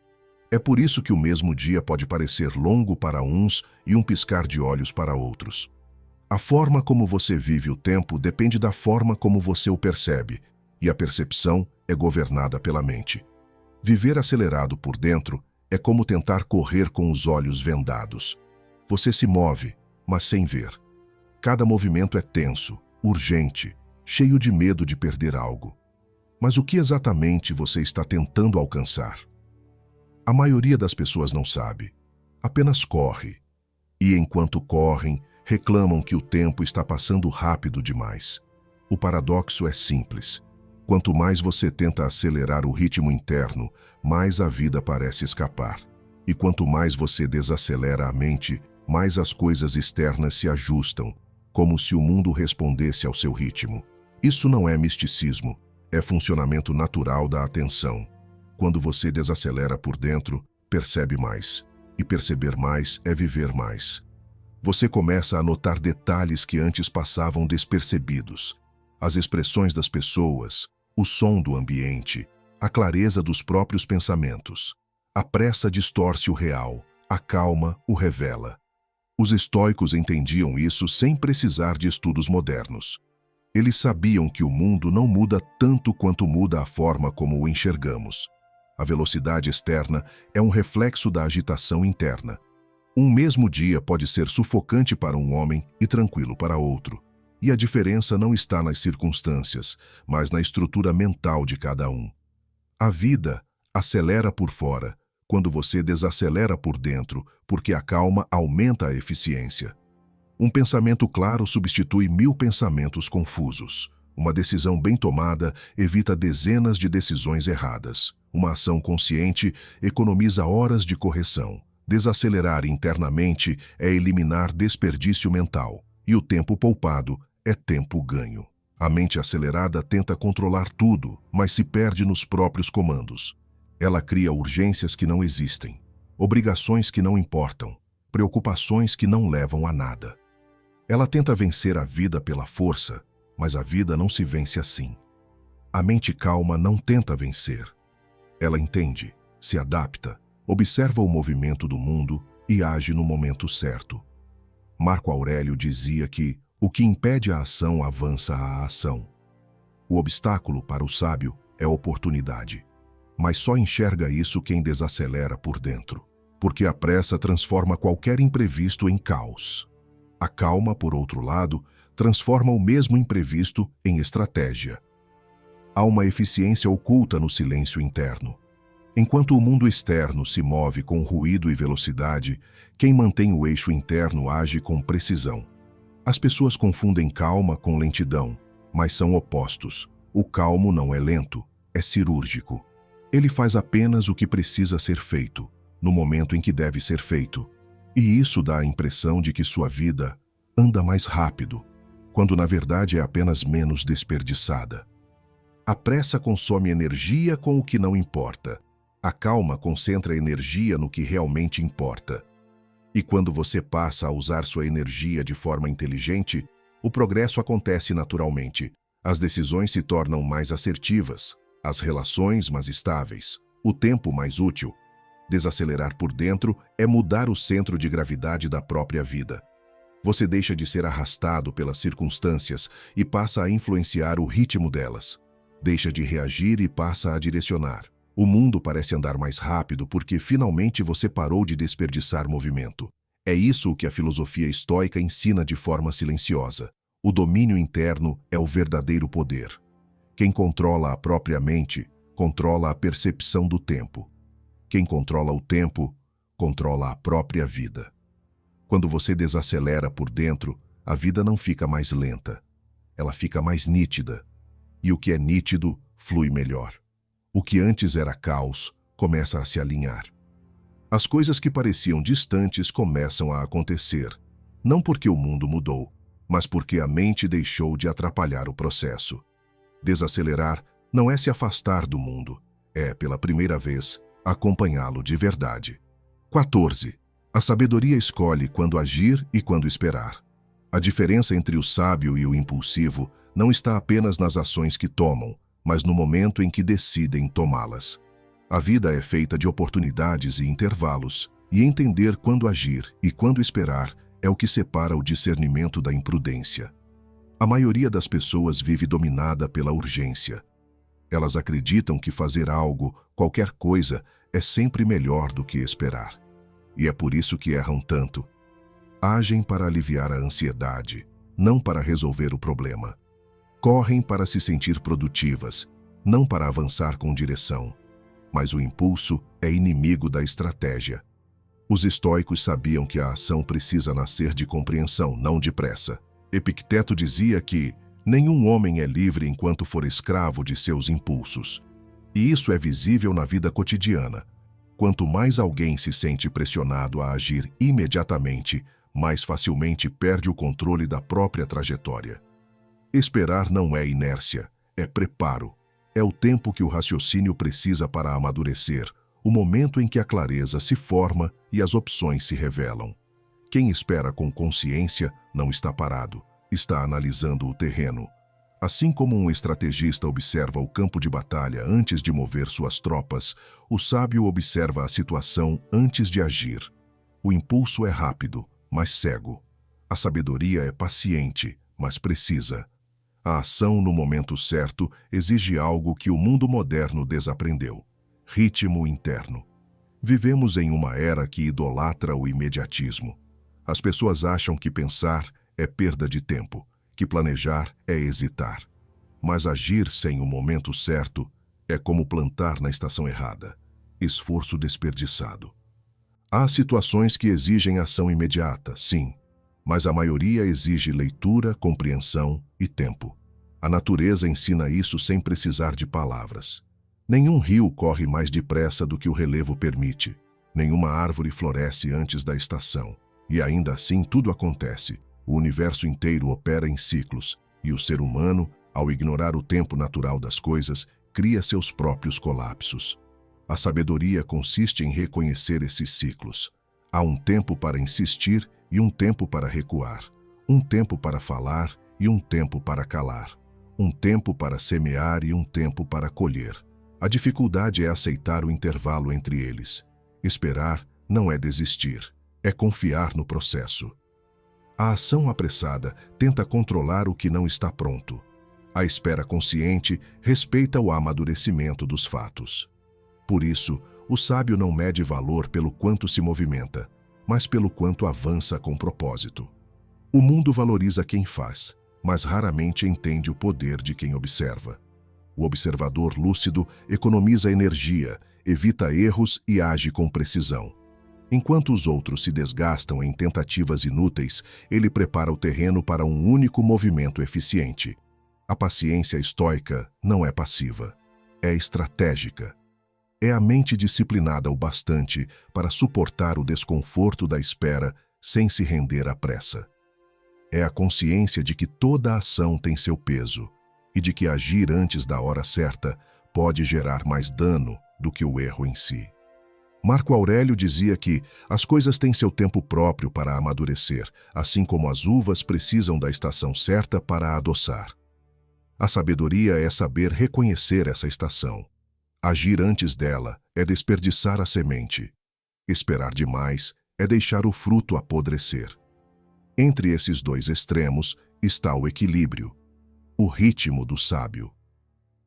É por isso que o mesmo dia pode parecer longo para uns e um piscar de olhos para outros. A forma como você vive o tempo depende da forma como você o percebe, e a percepção é governada pela mente. Viver acelerado por dentro é como tentar correr com os olhos vendados. Você se move, mas sem ver. Cada movimento é tenso, urgente, cheio de medo de perder algo. Mas o que exatamente você está tentando alcançar? A maioria das pessoas não sabe, apenas corre. E enquanto correm, reclamam que o tempo está passando rápido demais. O paradoxo é simples. Quanto mais você tenta acelerar o ritmo interno, mais a vida parece escapar. E quanto mais você desacelera a mente, mais as coisas externas se ajustam, como se o mundo respondesse ao seu ritmo. Isso não é misticismo, é funcionamento natural da atenção. Quando você desacelera por dentro, percebe mais. E perceber mais é viver mais. Você começa a notar detalhes que antes passavam despercebidos. As expressões das pessoas, o som do ambiente, a clareza dos próprios pensamentos. A pressa distorce o real, A calma o revela. Os estoicos entendiam isso sem precisar de estudos modernos. Eles sabiam que o mundo não muda tanto quanto muda a forma como o enxergamos. A velocidade externa é um reflexo da agitação interna. Um mesmo dia pode ser sufocante para um homem e tranquilo para outro. E a diferença não está nas circunstâncias, mas na estrutura mental de cada um. A vida acelera por fora, quando você desacelera por dentro, porque a calma aumenta a eficiência. Um pensamento claro substitui 1000 pensamentos confusos. Uma decisão bem tomada evita dezenas de decisões erradas. Uma ação consciente economiza horas de correção. Desacelerar internamente é eliminar desperdício mental. E o tempo poupado é tempo ganho. A mente acelerada tenta controlar tudo, mas se perde nos próprios comandos. Ela cria urgências que não existem, obrigações que não importam, preocupações que não levam a nada. Ela tenta vencer a vida pela força, mas a vida não se vence assim. A mente calma não tenta vencer. Ela entende, se adapta, observa o movimento do mundo e age no momento certo. Marco Aurélio dizia que o que impede a ação avança a ação. O obstáculo para o sábio é oportunidade, mas só enxerga isso quem desacelera por dentro, porque a pressa transforma qualquer imprevisto em caos. A calma, por outro lado, transforma o mesmo imprevisto em estratégia. Há uma eficiência oculta no silêncio interno. Enquanto o mundo externo se move com ruído e velocidade, quem mantém o eixo interno age com precisão. As pessoas confundem calma com lentidão, mas são opostos. O calmo não é lento, é cirúrgico. Ele faz apenas o que precisa ser feito, no momento em que deve ser feito. E isso dá a impressão de que sua vida anda mais rápido, quando na verdade é apenas menos desperdiçada. A pressa consome energia com o que não importa. A calma concentra energia no que realmente importa. E quando você passa a usar sua energia de forma inteligente, o progresso acontece naturalmente. As decisões se tornam mais assertivas, as relações mais estáveis, o tempo mais útil. Desacelerar por dentro é mudar o centro de gravidade da própria vida. Você deixa de ser arrastado pelas circunstâncias e passa a influenciar o ritmo delas. Deixa de reagir e passa a direcionar. O mundo parece andar mais rápido porque finalmente você parou de desperdiçar movimento. É isso o que a filosofia estoica ensina de forma silenciosa. O domínio interno é o verdadeiro poder. Quem controla a própria mente, controla a percepção do tempo. Quem controla o tempo, controla a própria vida. Quando você desacelera por dentro, a vida não fica mais lenta. Ela fica mais nítida. E o que é nítido, flui melhor. O que antes era caos, começa a se alinhar. As coisas que pareciam distantes começam a acontecer, não porque o mundo mudou, mas porque a mente deixou de atrapalhar o processo. Desacelerar não é se afastar do mundo, é, pela primeira vez, acompanhá-lo de verdade. 14. A sabedoria escolhe quando agir e quando esperar. A diferença entre o sábio e o impulsivo não está apenas nas ações que tomam, mas no momento em que decidem tomá-las. A vida é feita de oportunidades e intervalos, e entender quando agir e quando esperar é o que separa o discernimento da imprudência. A maioria das pessoas vive dominada pela urgência. Elas acreditam que fazer algo, qualquer coisa, é sempre melhor do que esperar. E é por isso que erram tanto. Agem para aliviar a ansiedade, não para resolver o problema. Correm para se sentir produtivas, não para avançar com direção. Mas o impulso é inimigo da estratégia. Os estoicos sabiam que a ação precisa nascer de compreensão, não de pressa. Epicteto dizia que nenhum homem é livre enquanto for escravo de seus impulsos. E isso é visível na vida cotidiana. Quanto mais alguém se sente pressionado a agir imediatamente, mais facilmente perde o controle da própria trajetória. Esperar não é inércia, é preparo. É o tempo que o raciocínio precisa para amadurecer, o momento em que a clareza se forma e as opções se revelam. Quem espera com consciência não está parado, está analisando o terreno. Assim como um estrategista observa o campo de batalha antes de mover suas tropas, o sábio observa a situação antes de agir. O impulso é rápido, mas cego. A sabedoria é paciente, mas precisa. A ação no momento certo exige algo que o mundo moderno desaprendeu: ritmo interno. Vivemos em uma era que idolatra o imediatismo. As pessoas acham que pensar é perda de tempo, que planejar é hesitar. Mas agir sem o momento certo é como plantar na estação errada. Esforço desperdiçado. Há situações que exigem ação imediata, sim, mas a maioria exige leitura, compreensão e tempo. A natureza ensina isso sem precisar de palavras. Nenhum rio corre mais depressa do que o relevo permite. Nenhuma árvore floresce antes da estação. E ainda assim tudo acontece. O universo inteiro opera em ciclos, e o ser humano, ao ignorar o tempo natural das coisas, cria seus próprios colapsos. A sabedoria consiste em reconhecer esses ciclos. Há um tempo para insistir e um tempo para recuar. Um tempo para falar e um tempo para calar. Um tempo para semear e um tempo para colher. A dificuldade é aceitar o intervalo entre eles. Esperar não é desistir, é confiar no processo. A ação apressada tenta controlar o que não está pronto. A espera consciente respeita o amadurecimento dos fatos. Por isso, o sábio não mede valor pelo quanto se movimenta, mas pelo quanto avança com propósito. O mundo valoriza quem faz, mas raramente entende o poder de quem observa. O observador lúcido economiza energia, evita erros e age com precisão. Enquanto os outros se desgastam em tentativas inúteis, ele prepara o terreno para um único movimento eficiente. A paciência estoica não é passiva, é estratégica. É a mente disciplinada o bastante para suportar o desconforto da espera sem se render à pressa. É a consciência de que toda ação tem seu peso e de que agir antes da hora certa pode gerar mais dano do que o erro em si. Marco Aurélio dizia que as coisas têm seu tempo próprio para amadurecer, assim como as uvas precisam da estação certa para adoçar. A sabedoria é saber reconhecer essa estação. Agir antes dela é desperdiçar a semente. Esperar demais é deixar o fruto apodrecer. Entre esses dois extremos está o equilíbrio, o ritmo do sábio.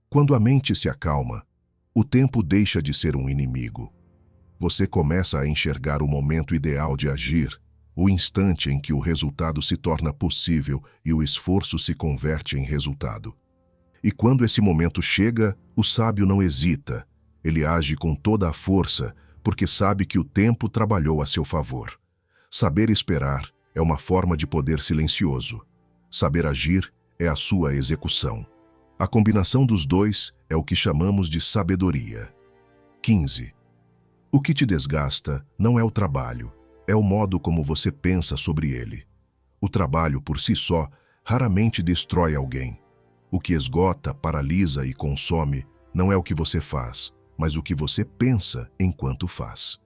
Quando a mente se acalma, o tempo deixa de ser um inimigo. Você começa a enxergar o momento ideal de agir, o instante em que o resultado se torna possível e o esforço se converte em resultado. E quando esse momento chega, o sábio não hesita. Ele age com toda a força, porque sabe que o tempo trabalhou a seu favor. Saber esperar é uma forma de poder silencioso. Saber agir é a sua execução. A combinação dos dois é o que chamamos de sabedoria. 15. O que te desgasta não é o trabalho, é o modo como você pensa sobre ele. O trabalho, por si só, raramente destrói alguém. O que esgota, paralisa e consome não é o que você faz, mas o que você pensa enquanto faz.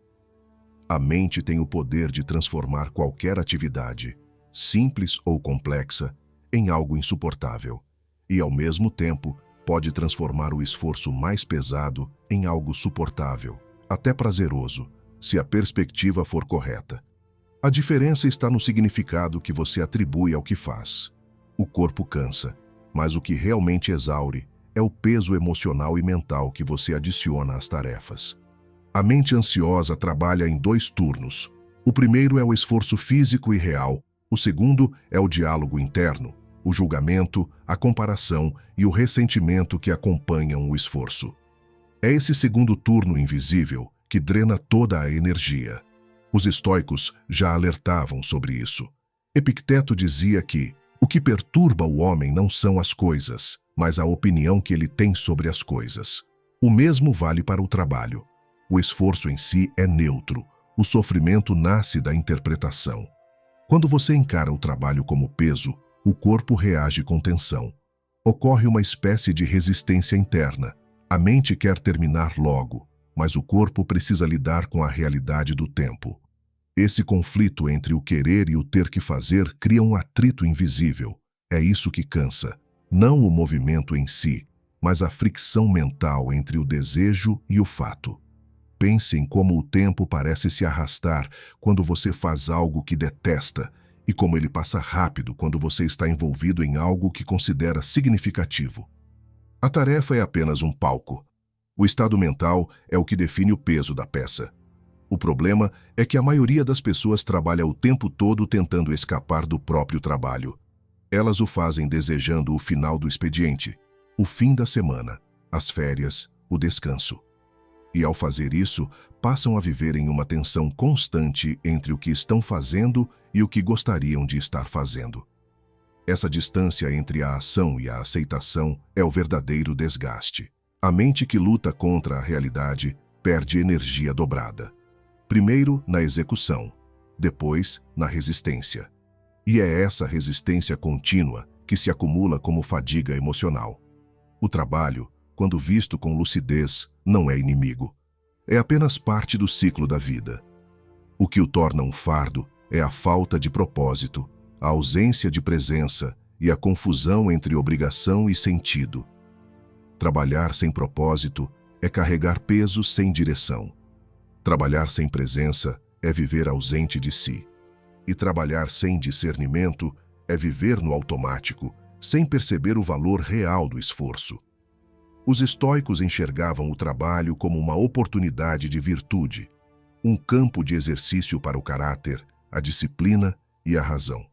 A mente tem o poder de transformar qualquer atividade, simples ou complexa, em algo insuportável, e, ao mesmo tempo, pode transformar o esforço mais pesado em algo suportável, até prazeroso, se a perspectiva for correta. A diferença está no significado que você atribui ao que faz. O corpo cansa, mas o que realmente exaure é o peso emocional e mental que você adiciona às tarefas. A mente ansiosa trabalha em 2 turnos. O primeiro é o esforço físico e real, o segundo é o diálogo interno, o julgamento, a comparação e o ressentimento que acompanham o esforço. É esse segundo turno invisível que drena toda a energia. Os estoicos já alertavam sobre isso. Epicteto dizia que o que perturba o homem não são as coisas, mas a opinião que ele tem sobre as coisas. O mesmo vale para o trabalho. O esforço em si é neutro. O sofrimento nasce da interpretação. Quando você encara o trabalho como peso, o corpo reage com tensão. Ocorre uma espécie de resistência interna. A mente quer terminar logo, mas o corpo precisa lidar com a realidade do tempo. Esse conflito entre o querer e o ter que fazer cria um atrito invisível. É isso que cansa, não o movimento em si, mas a fricção mental entre o desejo e o fato. pense em como o tempo parece se arrastar quando você faz algo que detesta e como ele passa rápido quando você está envolvido em algo que considera significativo. A tarefa é apenas um palco. O estado mental é o que define o peso da peça. O problema é que a maioria das pessoas trabalha o tempo todo tentando escapar do próprio trabalho. Elas o fazem desejando o final do expediente, o fim da semana, as férias, o descanso. E ao fazer isso, passam a viver em uma tensão constante entre o que estão fazendo e o que gostariam de estar fazendo. Essa distância entre a ação e a aceitação é o verdadeiro desgaste. A mente que luta contra a realidade perde energia dobrada. Primeiro na execução, depois na resistência. E é essa resistência contínua que se acumula como fadiga emocional. O trabalho, quando visto com lucidez, não é inimigo. É apenas parte do ciclo da vida. O que o torna um fardo é a falta de propósito, a ausência de presença e a confusão entre obrigação e sentido. Trabalhar sem propósito é carregar peso sem direção. Trabalhar sem presença é viver ausente de si. E trabalhar sem discernimento é viver no automático, sem perceber o valor real do esforço. Os estoicos enxergavam o trabalho como uma oportunidade de virtude, um campo de exercício para o caráter, a disciplina e a razão.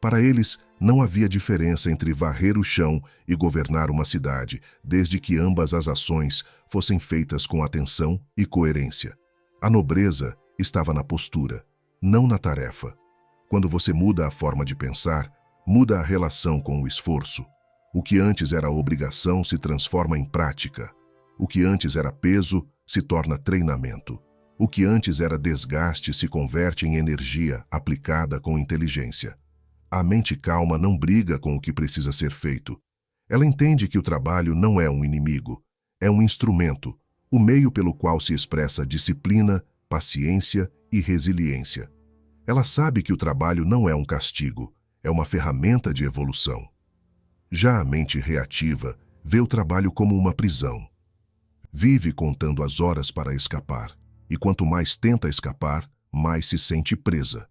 Para eles, não havia diferença entre varrer o chão e governar uma cidade, desde que ambas as ações fossem feitas com atenção e coerência. A nobreza estava na postura, não na tarefa. Quando você muda a forma de pensar, muda a relação com o esforço. O que antes era obrigação se transforma em prática. O que antes era peso se torna treinamento. O que antes era desgaste se converte em energia aplicada com inteligência. A mente calma não briga com o que precisa ser feito. Ela entende que o trabalho não é um inimigo, é um instrumento, o meio pelo qual se expressa disciplina, paciência e resiliência. Ela sabe que o trabalho não é um castigo, é uma ferramenta de evolução. Já a mente reativa vê o trabalho como uma prisão. Vive contando as horas para escapar, e quanto mais tenta escapar, mais se sente presa.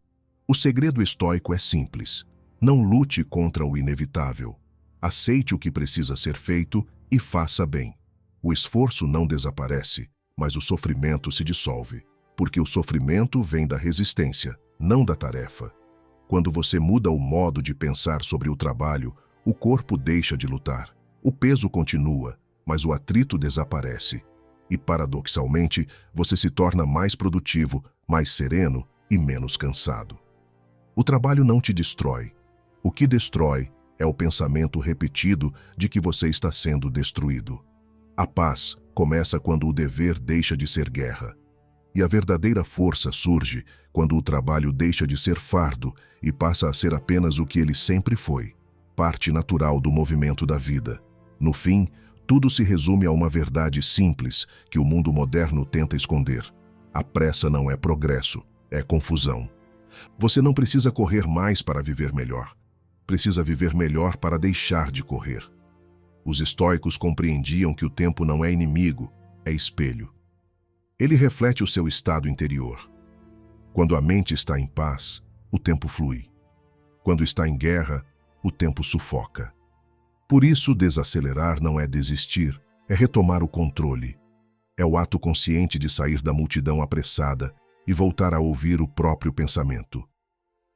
O segredo estoico é simples. Não lute contra o inevitável. Aceite o que precisa ser feito e faça bem. O esforço não desaparece, mas o sofrimento se dissolve, porque o sofrimento vem da resistência, não da tarefa. Quando você muda o modo de pensar sobre o trabalho, o corpo deixa de lutar. O peso continua, mas o atrito desaparece. E, paradoxalmente, você se torna mais produtivo, mais sereno e menos cansado. O trabalho não te destrói. O que destrói é o pensamento repetido de que você está sendo destruído. A paz começa quando o dever deixa de ser guerra. E a verdadeira força surge quando o trabalho deixa de ser fardo e passa a ser apenas o que ele sempre foi, parte natural do movimento da vida. No fim, tudo se resume a uma verdade simples que o mundo moderno tenta esconder. A pressa não é progresso, é confusão. Você não precisa correr mais para viver melhor. Precisa viver melhor para deixar de correr. Os estoicos compreendiam que o tempo não é inimigo, é espelho. Ele reflete o seu estado interior. Quando a mente está em paz, o tempo flui. Quando está em guerra, o tempo sufoca. Por isso, desacelerar não é desistir, é retomar o controle. É o ato consciente de sair da multidão apressada e voltar a ouvir o próprio pensamento.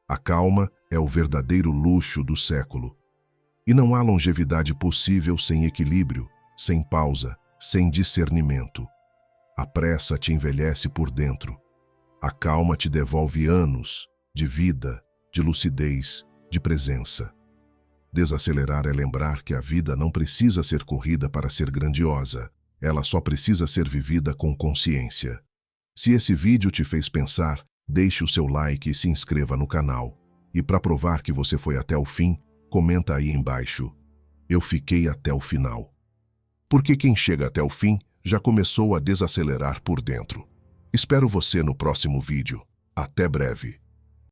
A calma é o verdadeiro luxo do século. E não há longevidade possível sem equilíbrio, sem pausa, sem discernimento. A pressa te envelhece por dentro. A calma te devolve anos de vida, de lucidez, de presença. Desacelerar é lembrar que a vida não precisa ser corrida para ser grandiosa. Ela só precisa ser vivida com consciência. Se esse vídeo te fez pensar, deixe o seu like e se inscreva no canal. E para provar que você foi até o fim, comenta aí embaixo: eu fiquei até o final. Porque quem chega até o fim já começou a desacelerar por dentro. Espero você no próximo vídeo. Até breve.